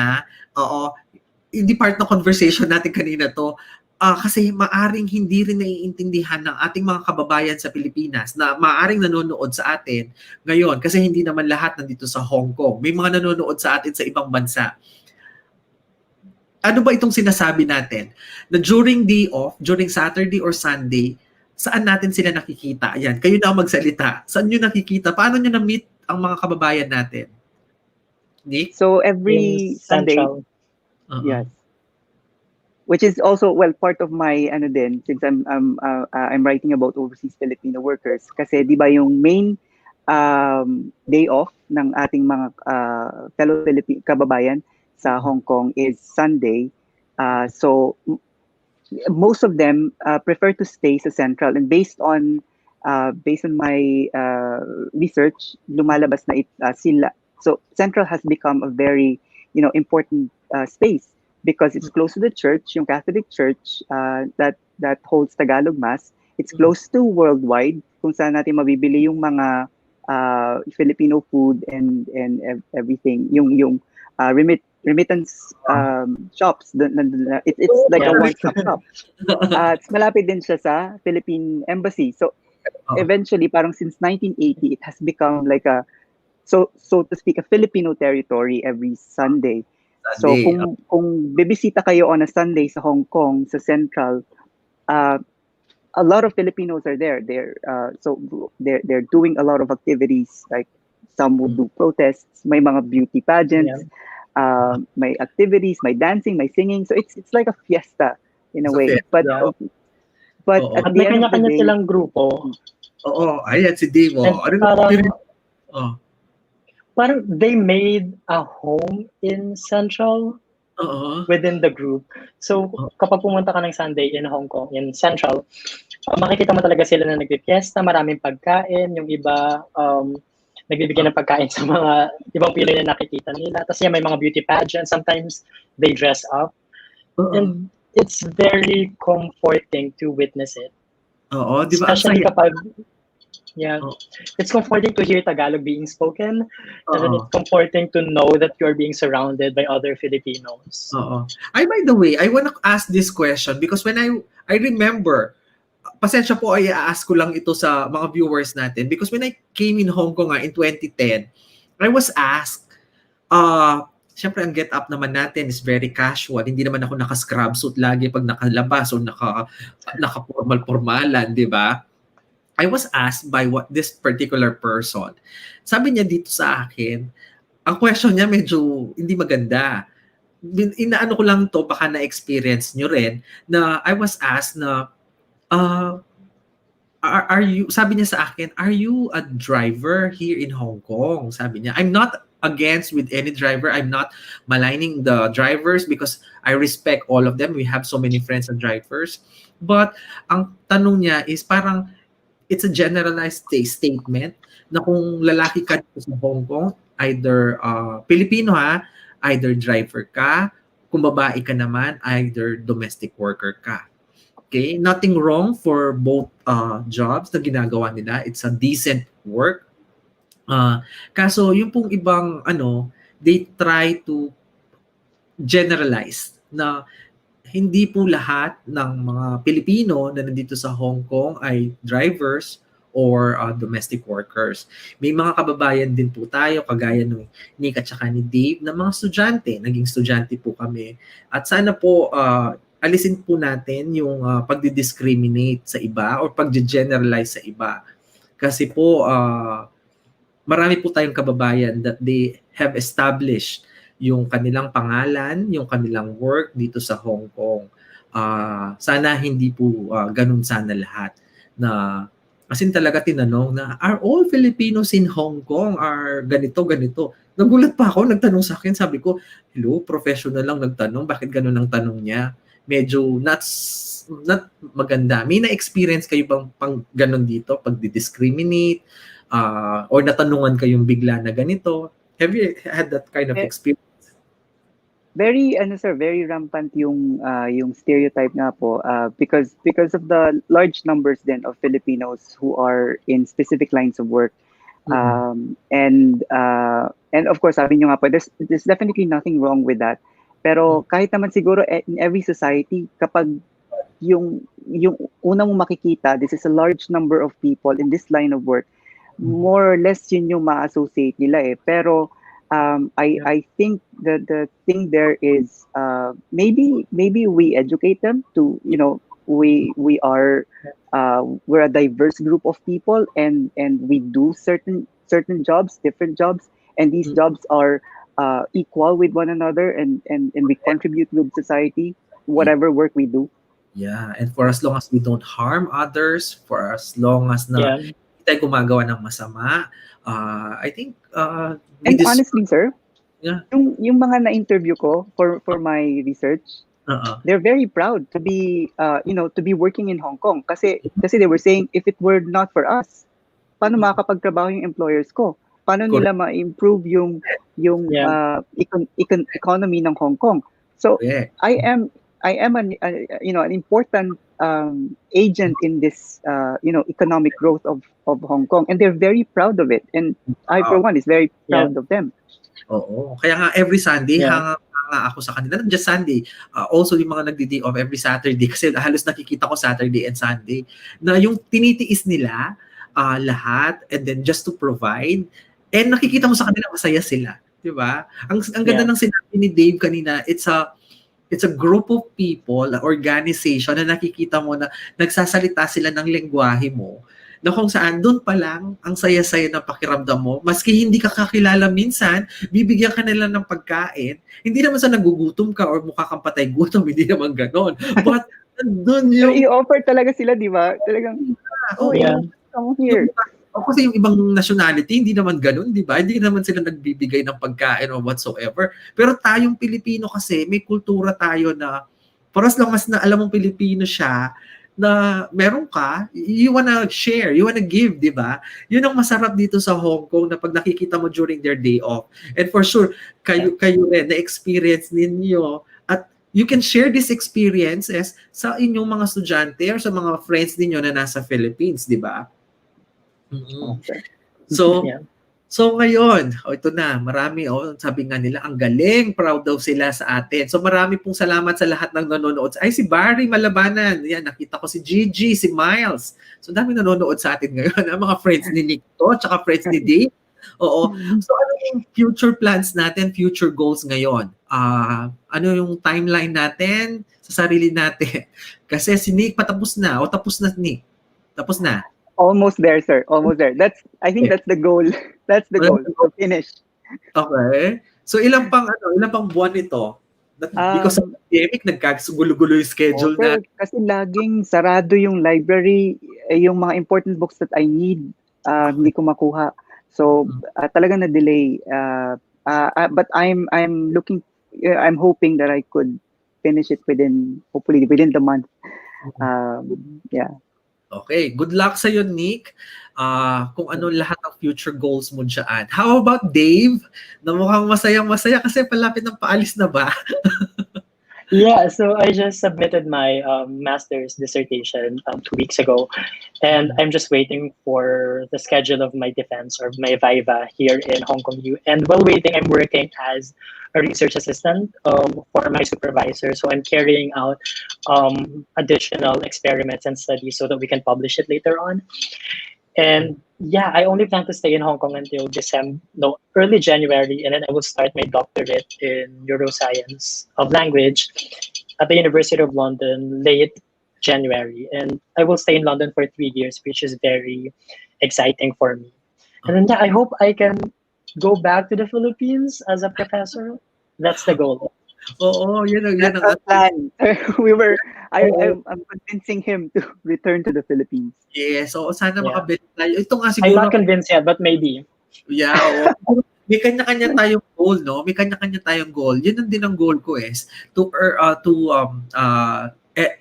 hindi part ng conversation natin kanina to. Kasi maaring hindi rin naiintindihan ng ating mga kababayan sa Pilipinas na maaring nanonood sa atin ngayon kasi hindi naman lahat nandito sa Hong Kong. May mga nanonood sa atin sa ibang bansa. Ano ba itong sinasabi natin? Na during day off, during Saturday or Sunday, saan natin sila nakikita? Ayan, kayo na magsalita. Saan nyo nakikita? Paano nyo na-meet ang mga kababayan natin? Nick? So every Sunday, yes. Which is also part of my since I'm writing about overseas Filipino workers kasi 'di ba yung main day off ng ating mga fellow Filipino kababayan sa Hong Kong is Sunday. So most of them prefer to stay sa Central, and based on my research, lumalabas na sila. So Central has become a very important space because it's close to the church, yung Catholic Church that holds Tagalog Mass. It's close to worldwide, kung saan natin mabibili yung mga Filipino food and everything. Yung remittance shops. It's like a one-stop shop. Malapit din siya sa Philippine Embassy. So eventually, parang since 1980, it has become like so to speak, a Filipino territory every Sunday. So kung bibisita kayo on a Sunday sa Hong Kong, sa Central, a lot of Filipinos are there. They're doing a lot of activities, like some will do protests, may mga beauty pageants, may activities, may dancing, may singing. So it's like a fiesta in a way. But at the end of the day, silang grupo. Ayan si Dave. Parang they made a home in Central within the group. So kapag pumunta ka ng Sunday in Hong Kong, in Central, makikita mo talaga sila na nagpipiesta, maraming pagkain, yung iba nagbibigay ng pagkain sa mga ibang Pinoy na nakikita nila. Tapos may mga beauty pageants, sometimes they dress up. And it's very comforting to witness it. Di ba? Especially kapag it's comforting to hear Tagalog being spoken, and then it's comforting to know that you're being surrounded by other Filipinos. By the way, I want to ask this question because when I remember, pasensya po ay ask ko lang ito sa mga viewers natin because when I came in Hong Kong in 2010, I was asked, siyempre ang get up naman natin is very casual. Hindi naman ako naka-scrub suit lagi pag nakalabas o naka-formal-formalan, di ba? I was asked by this particular person. Sabi niya dito sa akin, ang question niya medyo hindi maganda. Inaano ko lang to, baka na-experience nyo rin, na I was asked na, sabi niya sa akin, are you a driver here in Hong Kong? Sabi niya, I'm not against with any driver. I'm not maligning the drivers because I respect all of them. We have so many friends and drivers. But ang tanong niya is parang, it's a generalized statement na kung lalaki ka sa Hong Kong, either Filipino either driver ka, kung babae ka naman, either domestic worker ka. Okay, nothing wrong for both jobs na ginagawa nila. It's a decent work. Kaso yung pong ibang they try to generalize na hindi po lahat ng mga Pilipino na nandito sa Hong Kong ay drivers or domestic workers. May mga kababayan din po tayo, kagaya ng Nick at saka ni Dave, na mga estudyante. Naging estudyante po kami. At sana po, alisin po natin yung pagdi-discriminate sa iba or pagdi-generalize sa iba. Kasi po, marami po tayong kababayan that they have established yung kanilang pangalan, yung kanilang work dito sa Hong Kong. Sana hindi po ganun sana lahat na as in talaga tinanong na are all Filipinos in Hong Kong are ganito. Nagulat pa ako, nagtanong sa akin, sabi ko, hello, professional lang nagtanong, bakit ganun ang tanong niya? Medyo not maganda. May na-experience kayo bang pang ganun dito, pag-discriminate, or natanungan kayong bigla na ganito? Have you had that kind of experience? Very very rampant yung stereotype nga po, because of the large numbers then of Filipinos who are in specific lines of work. And of course, sabi nyo nga po, there's definitely nothing wrong with that. Pero kahit naman siguro in every society, kapag yung unang mo makikita, this is a large number of people in this line of work, more or less yun yung ma-associate nila eh. Pero I think that the thing there is maybe we educate them to, we are we're a diverse group of people, and we do certain jobs, different jobs, and these jobs are equal with one another, and we contribute with society, whatever work we do. Yeah, and for as long as we don't harm others, for as long as hindi tayo gumagawa ng masama, I think and honestly, sir, yeah, yung mga na-interview ko for my research, they're very proud to be to be working in Hong Kong, kasi they were saying, if it were not for us, paano makakapagtrabaho yung employers ko? Paano nila ma-improve yung economy ng Hong Kong? So I am an important agent in this economic growth of Hong Kong, and they're very proud of it, and I for one is very proud of them. Oo. Kaya nga every Sunday hanga ako sa kanila, not just Sunday, also yung mga nagdi-day off every Saturday, kasi halos nakikita ko Saturday and Sunday na yung tinitiis nila lahat, and then just to provide, and nakikita mo sa kanila masaya sila, di ba? Ang ganda ng sinabi ni Dave kanina, it's a group of people, organization na nakikita mo na nagsasalita sila ng lengguwahe mo, na kung saan doon pa lang ang saya-saya ng pakiramdam mo, maski hindi ka kakilala minsan, bibigyan ka nila ng pagkain, hindi naman sa nagugutom ka or mukha kang patay gutom, hindi naman ganon. But doon yung i-offer talaga sila, di ba? Talagang come here. Kasi yung ibang nationality, hindi naman ganun, di ba? Hindi naman sila nagbibigay ng pagkain or whatsoever. Pero tayong Pilipino kasi, may kultura tayo na, for as long as na alam mong Pilipino siya, na meron ka, you wanna share, you wanna give, di ba? Yun ang masarap dito sa Hong Kong na pag nakikita mo during their day off. And for sure, kayo rin, na-experience ninyo, at you can share these experiences sa inyong mga estudyante or sa mga friends ninyo na nasa Philippines, di ba? So ngayon, ito na, marami, sabi nga nila, ang galing, proud daw sila sa atin. So marami pong salamat sa lahat ng nanonood. Ay, si Barry Malabanan, yan, nakita ko si Gigi, si Miles. So dami nanonood sa atin ngayon, mga friends ni Nick to, tsaka friends ni Dave. Oo. So ano yung future plans natin, future goals ngayon? Ano yung timeline natin sa sarili natin? Kasi si Nick patapos na, tapos na Nick. Tapos na. Almost there, sir. Almost there. I think that's the goal. That's the goal, to finish. Okay. So ilang pang buwan ito? Because of the pandemic, nagkasugulo-gulo yung schedule na. Kasi laging sarado yung library, yung mga important books that I need, hindi ko makuha. So talaga na-delay. But I'm hoping that I could finish it hopefully within the month. Yeah. Okay, good luck sa iyo, Nick. Kung ano lahat ng future goals mo dyan. How about Dave? Na mukhang masayang-masaya kasi palapit ng paalis na ba? Yeah, so I just submitted my master's dissertation 2 weeks ago, and I'm just waiting for the schedule of my defense or my viva here in Hong Kong U. And while waiting, I'm working as a research assistant for my supervisor. So I'm carrying out additional experiments and studies so that we can publish it later on. And yeah, I only plan to stay in Hong Kong until December, no, early January, and then I will start my doctorate in neuroscience of language at the University of London late January. And I will stay in London for 3 years, which is very exciting for me. And then yeah, I hope I can go back to the Philippines as a professor. That's the goal. Oo, yun That's ang our plan. I'm convincing him to return to the Philippines. yes, oo, sana Yeah. makabalik tayo. Ito nga I'm siguro, not convinced yet, but maybe. yeah, oo. May kanya-kanya tayong goal, no? May kanya-kanya tayong goal. Yun ang din ang goal ko is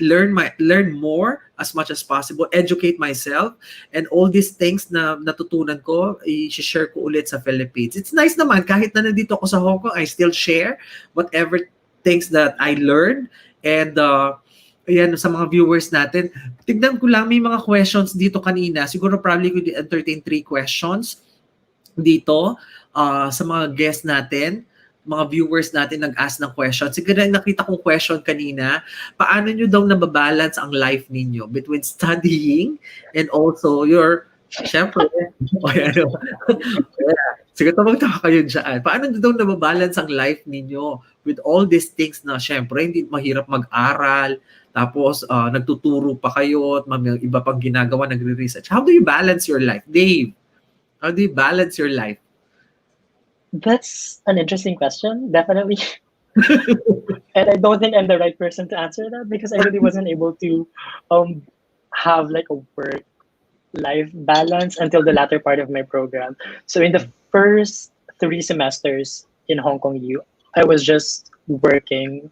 learn more as much as possible, educate myself, and all these things na natutunan ko, i-share ko ulit sa Philippines. It's nice naman, kahit na nandito ako sa Hong Kong, I still share whatever things that I learned. And ayan, sa mga viewers natin, tignan ko lang, may mga questions dito kanina. Siguro probably could entertain 3 questions dito sa mga guests natin, mga viewers natin nag-ask ng question. Siguro nakita kong question kanina, paano nyo daw nababalance ang life ninyo between studying and also your, syempre, sige, tumagtaka kayo dyan. Paano nyo daw nababalance ang life ninyo with all these things na syempre, hindi mahirap mag-aral, tapos nagtuturo pa kayo, at may iba pang ginagawa, nagre-research. How do you balance your life? Dave, how do you balance your life? That's an interesting question, definitely. And I don't think I'm the right person to answer that because I really wasn't able to have like a work life balance until the latter part of my program. So in the first 3 semesters in Hong Kong U, I was just working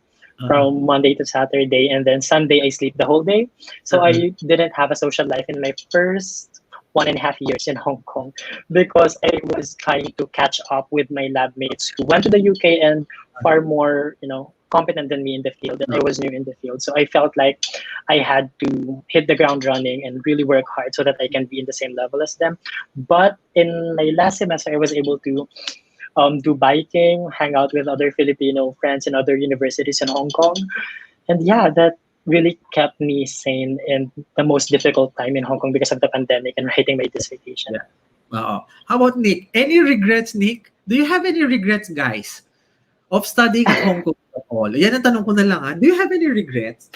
from Monday to Saturday, and then Sunday I sleep the whole day. So I didn't have a social life in my first 1.5 years in Hong Kong because I was trying to catch up with my lab mates who went to the UK and far more, competent than me in the field, and I was new in the field. So I felt like I had to hit the ground running and really work hard so that I can be in the same level as them. But in my last semester, I was able to do biking, hang out with other Filipino friends in other universities in Hong Kong. And yeah, that really kept me sane in the most difficult time in Hong Kong because of the pandemic and writing my dissertation. Yeah. How about Nick? Any regrets, Nick? Do you have any regrets, guys, of studying at Hong Kong at all? Yan ang tanong ko na lang. Ha? Do you have any regrets?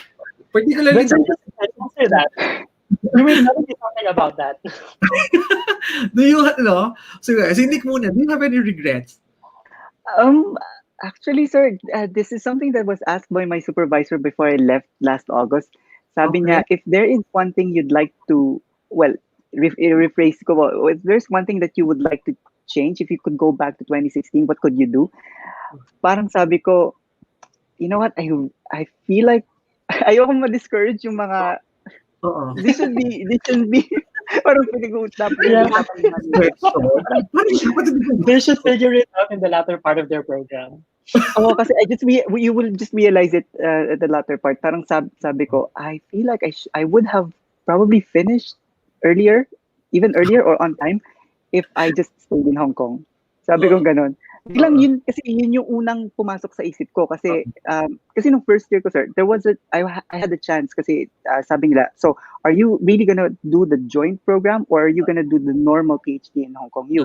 Particularly, answer that. You will never be talking about that. do you, so Nick muna, do you have any regrets? Actually, sir, this is something that was asked by my supervisor before I left last August. Sabi niya, if there is one thing you'd like to, rephrase ko, if there's one thing that you would like to change, if you could go back to 2016, what could you do? Parang sabi ko, you know what, I feel like, ayoko ma-discourage yung mga, this should be, parang pinag-uusap. They should figure it out in the latter part of their program. Kasi you will just realize it at the latter part. Parang sabi ko, I feel like I would have probably finished even earlier or on time if I just stayed in Hong Kong. Sabi ko ganon. Biglang yun yung unang pumasok sa isip ko kasi nung first year ko, sir, I had a chance kasi sabi nila, so are you really gonna do the joint program or are you gonna do the normal PhD in Hong Kong U?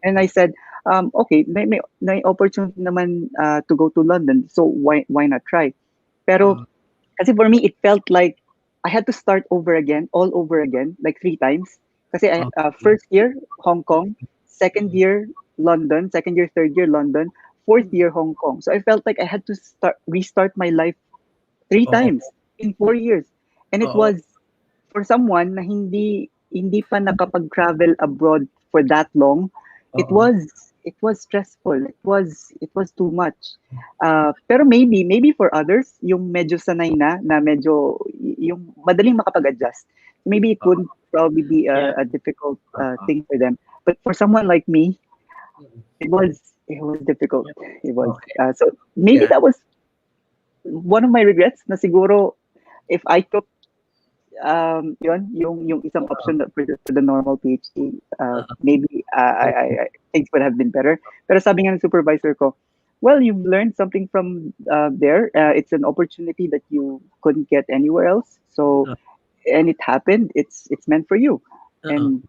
And I said, okay, may opportunity naman to go to London, so why not try? Pero kasi for me it felt like I had to start all over again, like 3 times. Kasi first year Hong Kong, second year London, second year, third year London, fourth year Hong Kong. So I felt like I had to restart my life 3 times in 4 years. And it was for someone na hindi pa nakapag-travel abroad for that long. It was stressful. It was too much. Pero maybe for others, yung medyo sanay na medyo yung madaling makapag-adjust. Maybe it wouldn't probably be a difficult thing for them. But for someone like me, it was difficult. It was so maybe that was one of my regrets na siguro if I took yung isang option for the normal PhD, maybe things would have been better. Pero sabi nga ng supervisor ko, well, you've learned something from there. It's an opportunity that you couldn't get anywhere else. So, and it happened. It's meant for you. And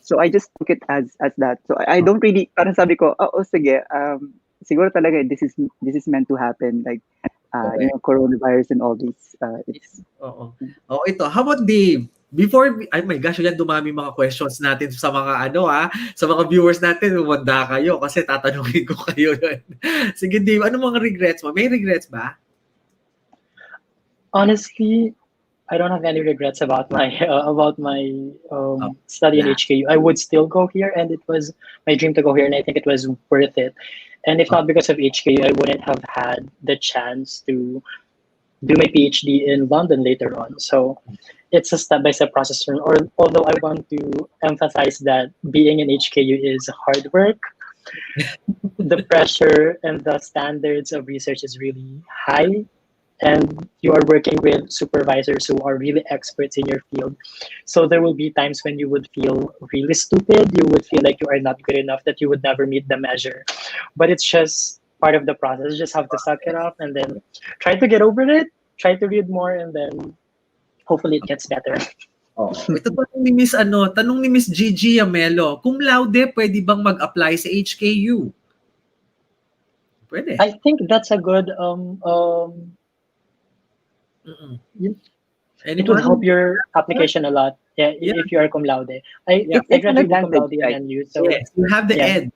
so I just took it as that. So I don't really, parang sabi ko, sige, siguro talaga this is meant to happen. Like, coronavirus and all these. Ito. How about Dave? Before, oh my gosh, yan dumami mga questions natin sa mga sa mga viewers natin, umanda kayo kasi tatanungin ko kayo. Sige Dave, ano mga regrets mo? May regrets ba? Honestly, I don't have any regrets about my study in HKU. I would still go here, and it was my dream to go here, and I think it was worth it. And if not because of HKU, I wouldn't have had the chance to do my PhD in London later on. So it's a step-by-step process. Although I want to emphasize that being in HKU is hard work, the pressure and the standards of research is really high. And you are working with supervisors who are really experts in your field. So there will be times when you would feel really stupid. You would feel like you are not good enough, that you would never meet the measure. But it's just part of the process. You just have to suck it up and then try to get over it, try to read more, and then hopefully it gets better. Ito tanong ni Miss Gigi Amelo, cum laude pwede bang mag-apply sa HKU? Pwede. I think that's a good it would help your application a lot. If you are cum laude. I graduated cum laude and you. So yes, you have the edge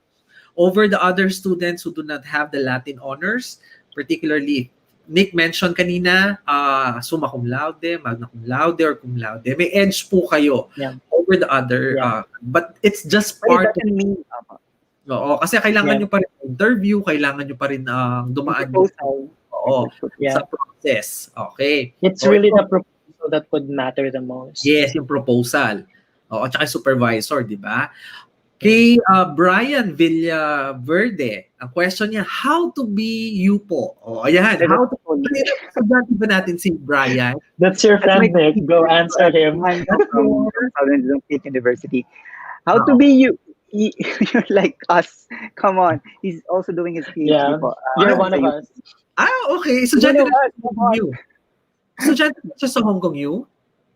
over the other students who do not have the Latin honors, particularly Nick mentioned kanina, summa cum laude, magna cum laude, or cum laude. May edge po kayo over the other, but it's just part of me. Kasi kailangan nyo pa rin interview, kailangan nyo pa rin dumaan sa process. Okay. It's really the proposal that would matter the most. Yes, yung proposal. At saka supervisor, di ba? Kay Brian Villaverde, ang question niya, how to be you po? Ayan. How to be Estudyante ba natin si Brian? That's your friend, Nick. Go answer him. I'm from Southern Luzon State University. How to be you? You're like us. Come on. He's also doing his PhD. You're one of us. Okay. So, dyan siya sa Hong Kong U?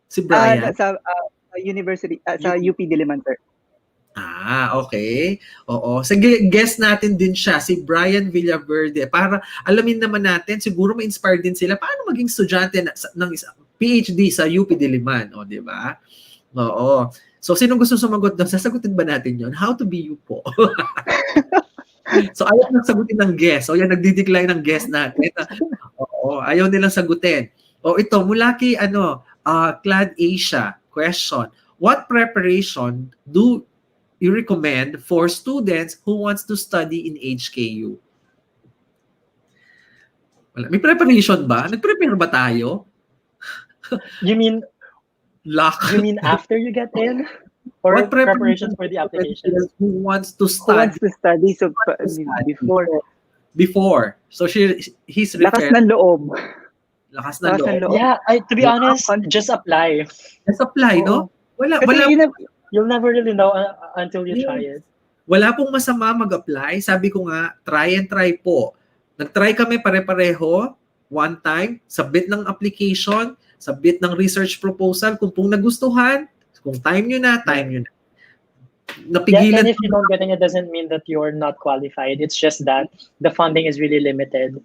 Si Brian? Sa university, sa UP Diliman, sir. Okay. Sige, guest natin din siya, si Brian Villaverde. Para alamin naman natin, siguro ma-inspire din sila paano maging estudyante ng PhD sa UP Diliman. Di ba? So, sinong gusto sumagot doon? Sasagutin ba natin yon? How to be you po? So, ayaw nang sagutin ng guest. Yan, nagdi-decline ng guest natin. Ayaw nilang sagutin. Ito, mula kay Clad Asia, question. What preparation do you recommend for students who wants to study in HKU? May preparation ba? Nag-prepare ba tayo? You mean after you get in? Or what preparations for the applications? Who wants to study? So before. So he's lakas ng loob. Lakas ng loob. Yeah, to be honest, just apply. Just apply, no? Wala. You'll never really know until you try it. Wala pong masama mag-apply. Sabi ko nga, try and try po. Nag-try kami pare-pareho, one time, submit ng application, submit ng research proposal. Kung nagustuhan, kung time nyo na. Napigilan. And if you don't get it doesn't mean that you're not qualified. It's just that the funding is really limited.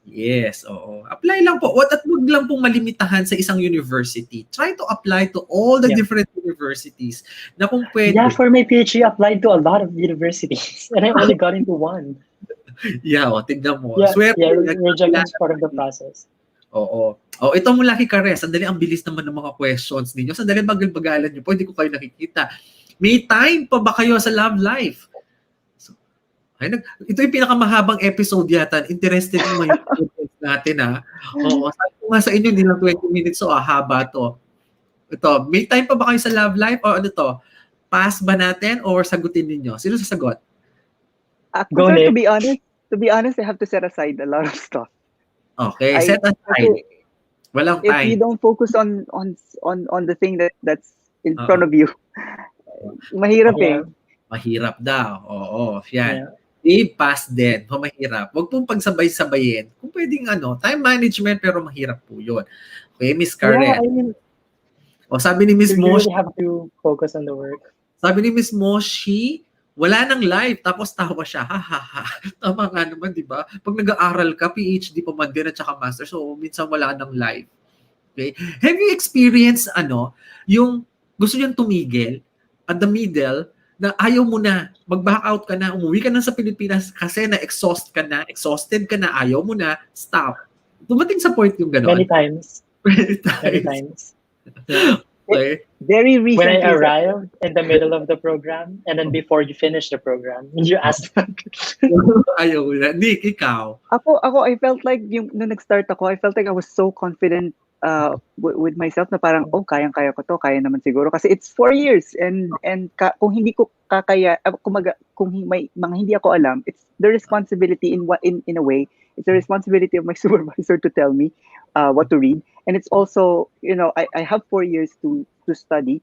Yes, Apply lang po. At wag lang pong malimitahan sa isang university. Try to apply to all the different universities na kung pwede. Yeah, for my PhD, I applied to a lot of universities and I only got into one. Tignan mo. Rejection is part of the process. Ito mula kay Kare. Sandali, ang bilis naman ng mga questions ninyo. Sandali, bagal-bagalan nyo po. Hindi ko kayo nakikita. May time pa ba kayo sa love life? Ito yung pinakamahabang episode yata. Interested naman yung episode natin, sabi ko nga sa inyo, nilang 20 minutes, haba to. Ito, may time pa ba kayo sa love life? O pass ba natin or sagutin ninyo? Sino sasagot? To be honest, I have to set aside a lot of stuff. Okay, I- set aside. Walang If you time. don't focus on the thing that's in Oo. front of you, mahirap Yeah. Mahirap daw. Oo, yan. Yeah. Pass din. Mahirap. Huwag pong pagsabay-sabayin. Kung pwedeng time management, pero mahirap po yun. Okay, Miss Yeah, Karen. I mean, O sabi ni Miss you Moshi, really have to focus on the work. sabi ni Miss Moshi, wala nang live, tapos tawa siya. Ha, ha, ha. Tama nga naman, di ba? Pag nag-aaral ka, PhD pa man din at saka master, so minsan wala nang live. Okay? Have you experienced yung gusto niyang tumigil at the middle na ayaw mo na, mag-back out ka na, umuwi ka na sa Pilipinas kasi exhausted ka na, ayaw mo na, stop. Dumating sa point yung gano'n. Many times. Many times. Yeah. Okay. very When recently. I arrived in the middle of the program, and then before you finish the program, you ask them. Ayaw mo na. Nick, ikaw. Ako, I felt like nung nag-start ako, I felt like I was so confident with myself na parang, kayang-kaya ko to, kaya naman siguro. Kasi it's 4 years and kung hindi ko kakaya, kung may mga hindi ako alam, it's the responsibility in a way, it's the responsibility of my supervisor to tell me what to read. And it's also, I have 4 years to study.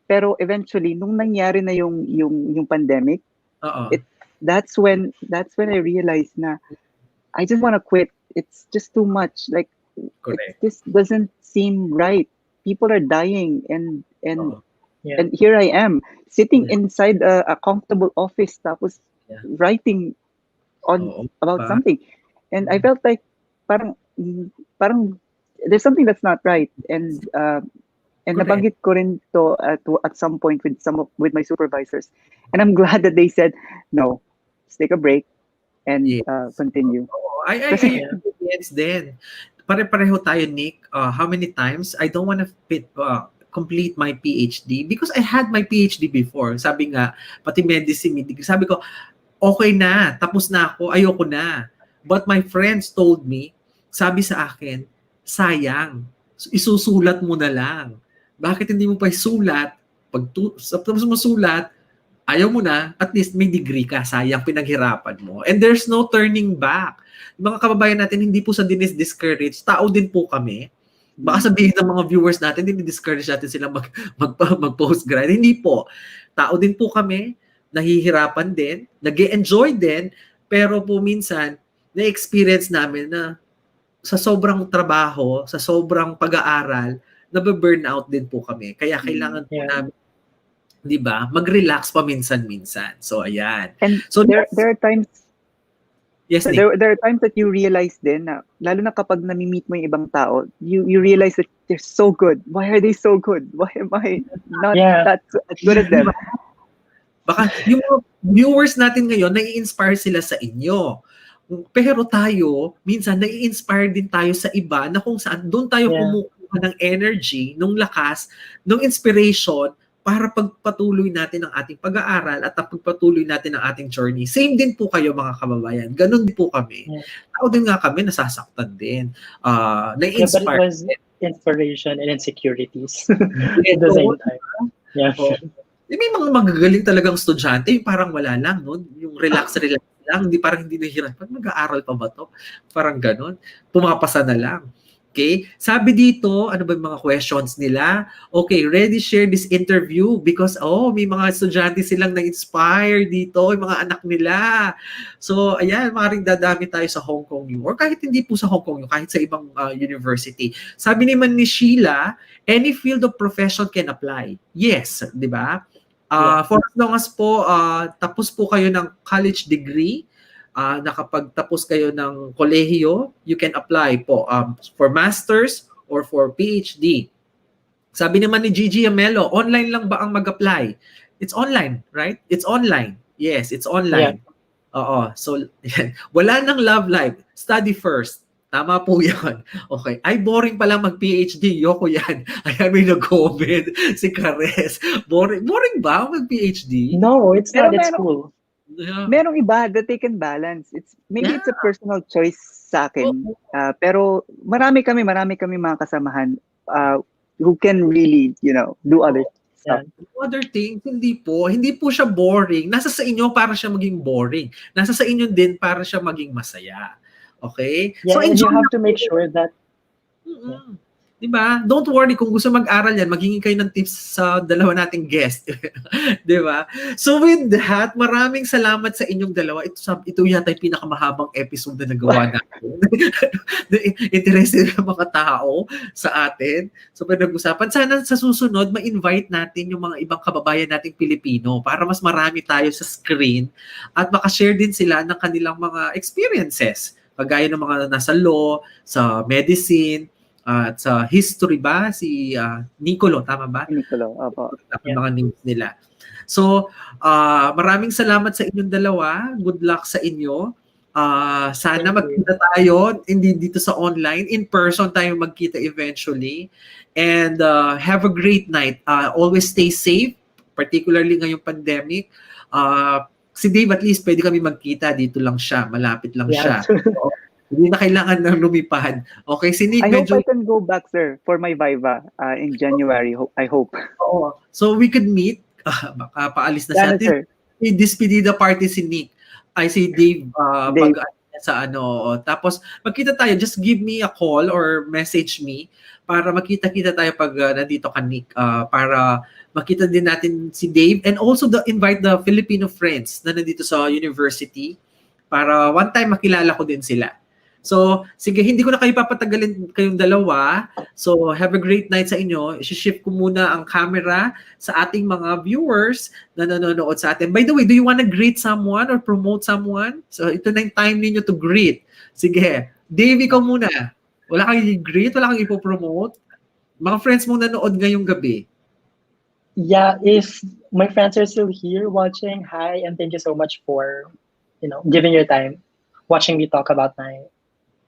Pero eventually, nung nangyari na yung pandemic, Oo. that's when I realized na I just want to quit. It's just too much. Like, Correct. this doesn't seem right. People are dying, and Oo. Yeah. and here I am sitting Yeah. inside a comfortable office, tapos Yeah. writing Oo, about ba? something, and I felt like parang there's something that's not right, and Correct. nabanggit ko rin to at some point with my supervisors, and I'm glad that they said no, let's take a break and Yes. continue. I Kasi- experience din. Pare-pareho tayo, Nick. How many times I don't want to complete my PhD because I had my PhD before. Sabi nga, pati medicine degree. Sabi ko, okay na, tapos na ako, ayoko na. But my friends told me, sabi sa akin, sayang, isusulat mo na lang. Bakit hindi mo pa isulat? Tapos mo sulat, ayaw mo na, at least may degree ka, sayang pinaghirapan mo. And there's no turning back. Mga kababayan natin, hindi po sa discourage, tao din po kami. Baka sabihin ng mga viewers natin, hindi discourage natin sila mag-postgrad. Hindi po. Tao din po kami, nahihirapan din, nag-enjoy din, pero po minsan, na-experience namin na sa sobrang trabaho, sa sobrang pag-aaral, nabe-burnout din po kami. Kaya kailangan po Yeah. namin, di ba, mag-relax pa minsan-minsan. So, ayan. And So, there are times yes, Nick. there are times that you realize din na, lalo na kapag nami-meet mo yung ibang tao, you realize that they're so good. Why are they so good? Why am I not Yeah. that as good as them? Baka yung mga viewers natin ngayon, nai-inspire sila sa inyo. Pero tayo, minsan nai-inspire din tayo sa iba na kung saan doon tayo Yeah. kumukuha ng energy, ng lakas, ng inspiration para pagpatuloy natin ang ating pag-aaral at pagpatuloy natin ang ating journey. Same din po kayo mga kababayan. Ganun din po kami. Yeah. Tao din nga kami, nasasaktan din. Yeah, but it Nai-inspire. was inspiration and insecurities at the same time. Yeah. Oo. May mga magagaling talagang estudyante, yung parang wala lang, no? Yung relax lang, hindi nahihirapan. Mag-aaral pa ba to? Parang ganon. Pumapasa na lang. Okay? Sabi dito, ano ba yung mga questions nila? Okay, ready share this interview because, may mga estudyante silang na-inspire dito, yung mga anak nila. So, ayan, maaaring dadami tayo sa Hong Kong U or kahit hindi po sa Hong Kong U, kahit sa ibang university. Sabi naman ni Sheila, any field of profession can apply. Yes, di ba? For as long as po, tapos po kayo ng college degree, nakapagtapos kayo ng kolehiyo, you can apply po for masters or for PhD. Sabi naman ni Gigi Amelo, online lang ba ang mag-apply? It's online, right? It's online. Yes, it's online. Oo. So, yan. Wala nang love life. Study first. Tama po yan. Okay. Ay, boring pala mag-PhD. Yoko yan. Ayan, may nag-comment. Si Cares. Boring ba mag-PhD? No, it's Pero not. It's cool. Yeah. Merong iba that they can balance. It's a personal choice sa akin. Pero marami kami mga kasamahan who can really, do other stuff. Other things, hindi po siya boring. Nasa sa inyo para siya maging boring. Nasa sa inyo din para siya maging masaya. Okay? Yeah, So and you enjoy have lang to make po. sure that Mm-mm. Diba? Don't worry kung gusto mag-aral yan, maghingi kayo ng tips sa dalawa nating guest. Diba? So with that, maraming salamat sa inyong dalawa. Ito yata yung pinakamahabang episode na nagawa natin. Interested ng mga tao sa atin. So pinag-usapan. Sana sa susunod, ma-invite natin yung mga ibang kababayan nating Pilipino para mas marami tayo sa screen at makashare din sila ng kanilang mga experiences. Kagaya ng mga nasa law, sa medicine, at sa history ba, si Nicolo, tama ba? Nicolo, opo. Ang mga names nila. So, maraming salamat sa inyong dalawa. Good luck sa inyo. Sana magkita tayo, hindi dito sa online. In person tayo magkita eventually. And have a great night. Always stay safe, particularly ngayong pandemic. Si Dave, at least pwede kami magkita. Dito lang siya. Malapit lang siya. So, hindi na kailangan ng lumipad. Okay, si Nick, I hope medyo... I can go back, sir, for my Viva in January. I hope. Oo. So we could meet. Baka paalis na Sana, siya. sir. Despedida party si Nick. Ay, si Dave. Dave. Pag sa ano. Tapos magkita tayo. Just give me a call or message me para makita-kita tayo pag nandito ka, Nick. Para makita din natin si Dave. And also invite the Filipino friends na nandito sa university para one time makilala ko din sila. So, sige, hindi ko na kayo papatagalin kayong dalawa. So, have a great night sa inyo. I-shift ko muna ang camera sa ating mga viewers na nanonood sa atin. By the way, do you want to greet someone or promote someone? So, ito na yung time ninyo to greet. Sige, Dave, ikaw muna. Wala kang i-greet? Wala kang ipopromote? Mga friends mong nanood ngayong gabi. Yeah, if my friends are still here watching, hi, and thank you so much for, giving your time, watching me talk about my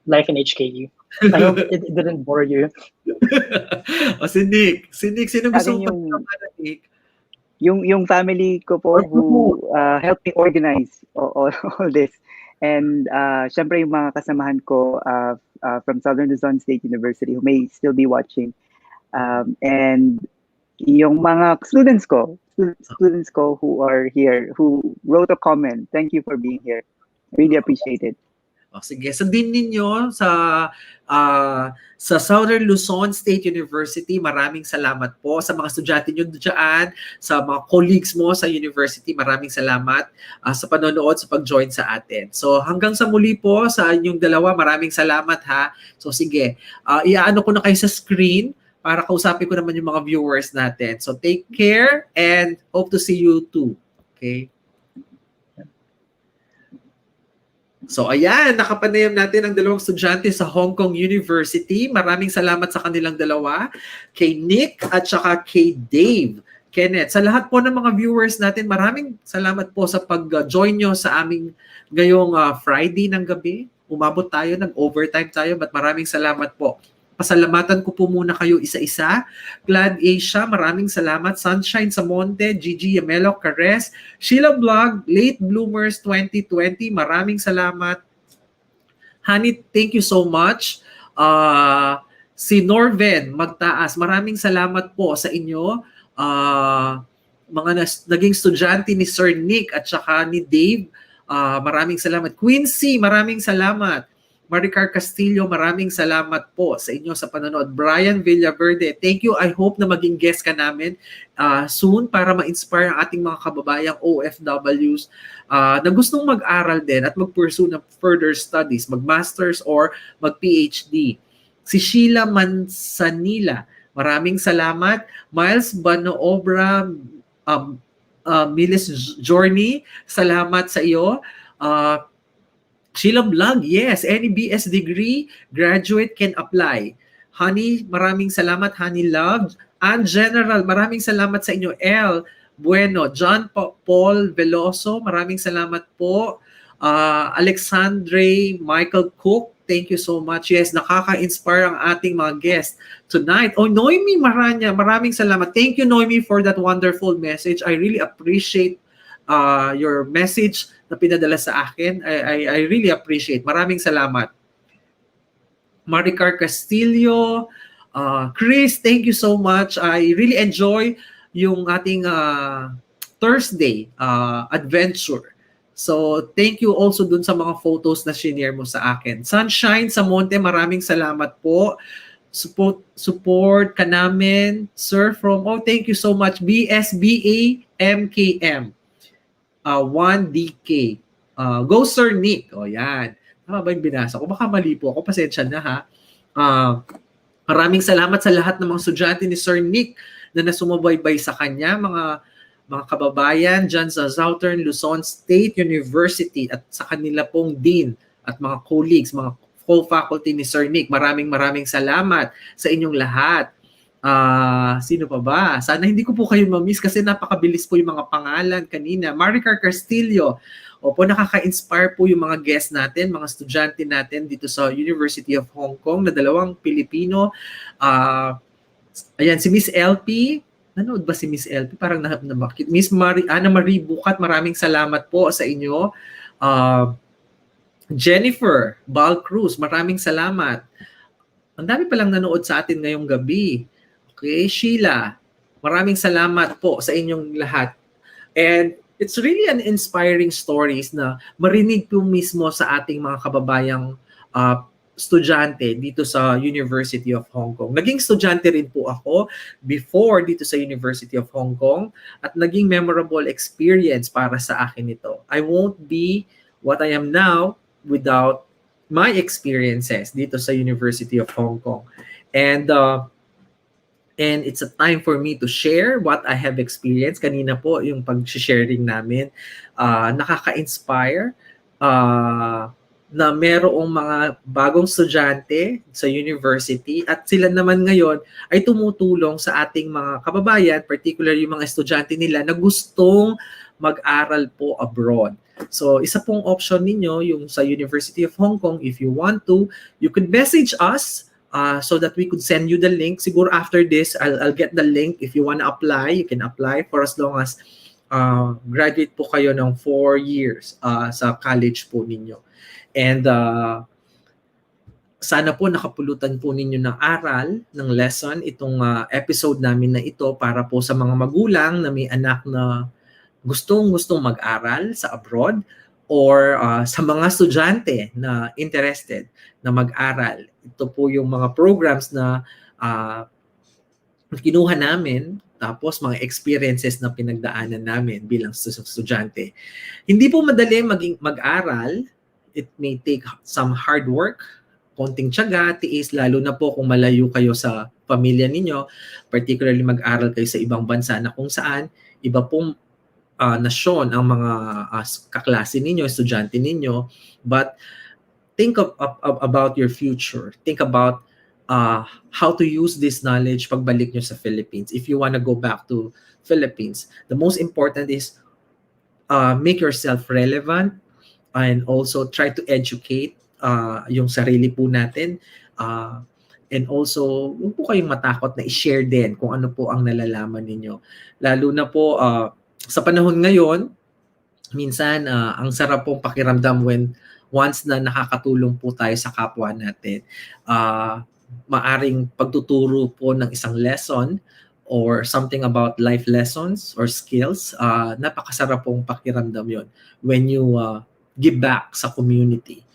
life in HKU. I hope it didn't bore you. O si Nick, sino gusto Akin mong pagkakala, Nick? Yung family ko po who helped me organize all this. And syempre yung mga kasamahan ko from Southern Luzon State University who may still be watching. And yung mga students ko who are here, who wrote a comment. Thank you for being here. Really appreciate it. O, sige, sundin ninyo sa Southern Luzon State University. Maraming salamat po sa mga estudyante nyo dyan, sa mga colleagues mo sa university. Maraming salamat sa panonood, sa pag-join sa atin. So hanggang sa muli po sa inyong dalawa, maraming salamat ha. So sige, iaano ko na kayo sa screen para kausapin ko naman yung mga viewers natin. So take care and hope to see you too. Okay? So ayan, nakapanayam natin ang dalawang estudyante sa Hong Kong University. Maraming salamat sa kanilang dalawa, kay Nick at saka kay Dave. Kenneth, sa lahat po ng mga viewers natin, maraming salamat po sa pag-join nyo sa aming ngayong Friday ng gabi. Umabot tayo, nag-overtime tayo, but maraming salamat po. Pasalamatan ko po muna kayo isa-isa. Glad Asia, maraming salamat. Sunshine Samonte, Gigi Yamelo Cares, Sheila Vlog, Late Bloomers 2020, maraming salamat. Honey, thank you so much. Si Norven Magtaas, maraming salamat po sa inyo. Mga naging estudyante ni Sir Nick at saka ni Dave, maraming salamat. Quincy, maraming salamat. Maricar Castillo, maraming salamat po sa inyo sa panonood. Brian Villaverde, thank you. I hope na maging guest ka namin soon para ma-inspire ang ating mga kababayang OFWs na gustong mag-aral din at mag-pursue ng further studies, mag-masters or mag-PhD. Si Sheila Mansanila, maraming salamat. Miles Banoobra, Miles Journey, salamat sa iyo. Sheila Vlog, yes, any BS degree, graduate can apply. Honey, maraming salamat, Honey Love. And General, maraming salamat sa inyo. L. Bueno, John Paul Veloso, maraming salamat po. Alexandre Michael Cook, thank you so much. Yes, nakaka-inspire ang ating mga guests tonight. Oh, Noemi Maranya, maraming salamat. Thank you, Noemi, for that wonderful message. I really appreciate your message na pinadala sa akin. I really appreciate. Maraming salamat. Maricar Castillo, Chris, thank you so much. I really enjoy yung ating Thursday adventure. So, thank you also dun sa mga photos na shinare mo sa akin. Sunshine sa Monte, maraming salamat po. Support ka namin, sir, from, thank you so much, BSBA MKM, 1DK. Go, Sir Nick. Yan. Tama ba yung binasa ko? Baka mali po ako. Pasensya na, ha. Maraming salamat sa lahat ng mga estudyante ni Sir Nick na nasumubaybay sa kanya, mga kababayan dyan sa Southern Luzon State University at sa kanila pong dean at mga colleagues, mga co-faculty ni Sir Nick. Maraming salamat sa inyong lahat. Sino pa ba? Sana hindi ko po kayo ma-miss kasi napakabilis po yung mga pangalan kanina. Maricar Castillo. Opo, nakaka-inspire po yung mga guests natin, mga estudyante natin dito sa University of Hong Kong na dalawang Pilipino. Ayan, si Miss LP. Nanood ba si Miss LP? Parang nabakit. Miss Ana Marie Bukat, maraming salamat po sa inyo. Jennifer Balcruz, maraming salamat. Ang dami palang nanood sa atin ngayong gabi. Okay, Sheila, maraming salamat po sa inyong lahat. And it's really an inspiring stories na marinig po mismo sa ating mga kababayang estudyante dito sa University of Hong Kong. Naging estudyante rin po ako before dito sa University of Hong Kong at naging memorable experience para sa akin ito. I won't be what I am now without my experiences dito sa University of Hong Kong. And it's a time for me to share what I have experienced. Kanina po yung pag-sharing namin, nakaka-inspire na merong mga bagong estudyante sa university at sila naman ngayon ay tumutulong sa ating mga kababayan, particularly yung mga estudyante nila na gustong mag-aral po abroad. So, isa pong option ninyo yung sa University of Hong Kong. If you want to, you could message us so that we could send you the link. Siguro after this, I'll get the link. If you want to apply, you can apply for as long as graduate po kayo ng 4 years sa college po ninyo. And sana po nakapulutan po ninyo ng aral, ng lesson, itong episode namin na ito para po sa mga magulang na may anak na gustong mag-aral sa abroad or sa mga estudyante na interested na mag-aral. Ito po yung mga programs na kinuha namin, tapos mga experiences na pinagdaanan namin bilang estudyante. Hindi po madali mag-aral. It may take some hard work, konting tiyaga, tiis, lalo na po kung malayo kayo sa pamilya ninyo, particularly mag-aral kayo sa ibang bansa na kung saan iba pong nasyon ang mga kaklase ninyo, estudyante ninyo. But think about your future. Think about how to use this knowledge pagbalik nyo sa Philippines. If you want to go back to Philippines, the most important is make yourself relevant and also try to educate yung sarili po natin. And also, huwag po kayong matakot na i-share din kung ano po ang nalalaman ninyo. Lalo na po sa panahon ngayon, minsan ang sarap pong pakiramdam when once na nakakatulong po tayo sa kapwa natin. Maaring pagtuturo po ng isang lesson or something about life lessons or skills, napakasarap pong pakiramdam yon when you give back sa community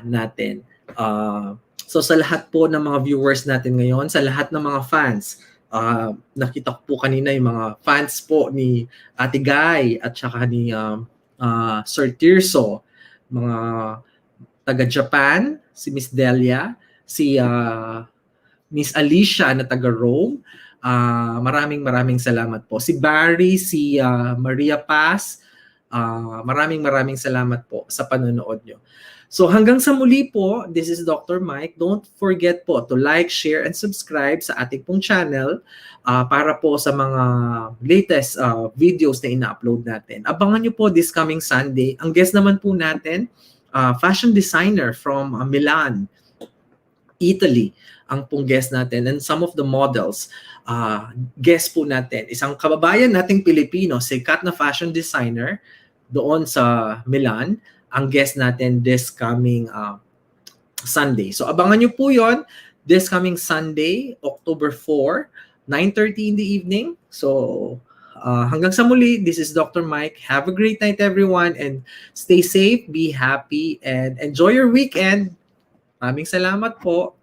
natin. So sa lahat po ng mga viewers natin ngayon, sa lahat ng mga fans, nakita ko po kanina yung mga fans po ni Ate Guy at saka ni Sir Tirso, mga taga-Japan, si Miss Delia, si Miss Alicia na taga-Rome. Maraming salamat po. Si Barry, si Maria Paz, maraming salamat po sa panonood nyo. So hanggang sa muli po, this is Dr. Mike. Don't forget po to like, share, and subscribe sa ating pong channel para po sa mga latest videos na ina-upload natin. Abangan nyo po this coming Sunday. Ang guest naman po natin, fashion designer from Milan, Italy, ang pong guest natin. And some of the models, guest po natin, isang kababayan nating Pilipino, sikat na fashion designer doon sa Milan, ang guest natin this coming Sunday. So abangan nyo po yon this coming Sunday, October 4, 9:30 in the evening. So Hanggang sa muli, this is Dr. Mike. Have a great night, everyone, and stay safe, be happy, and enjoy your weekend. Maraming salamat po.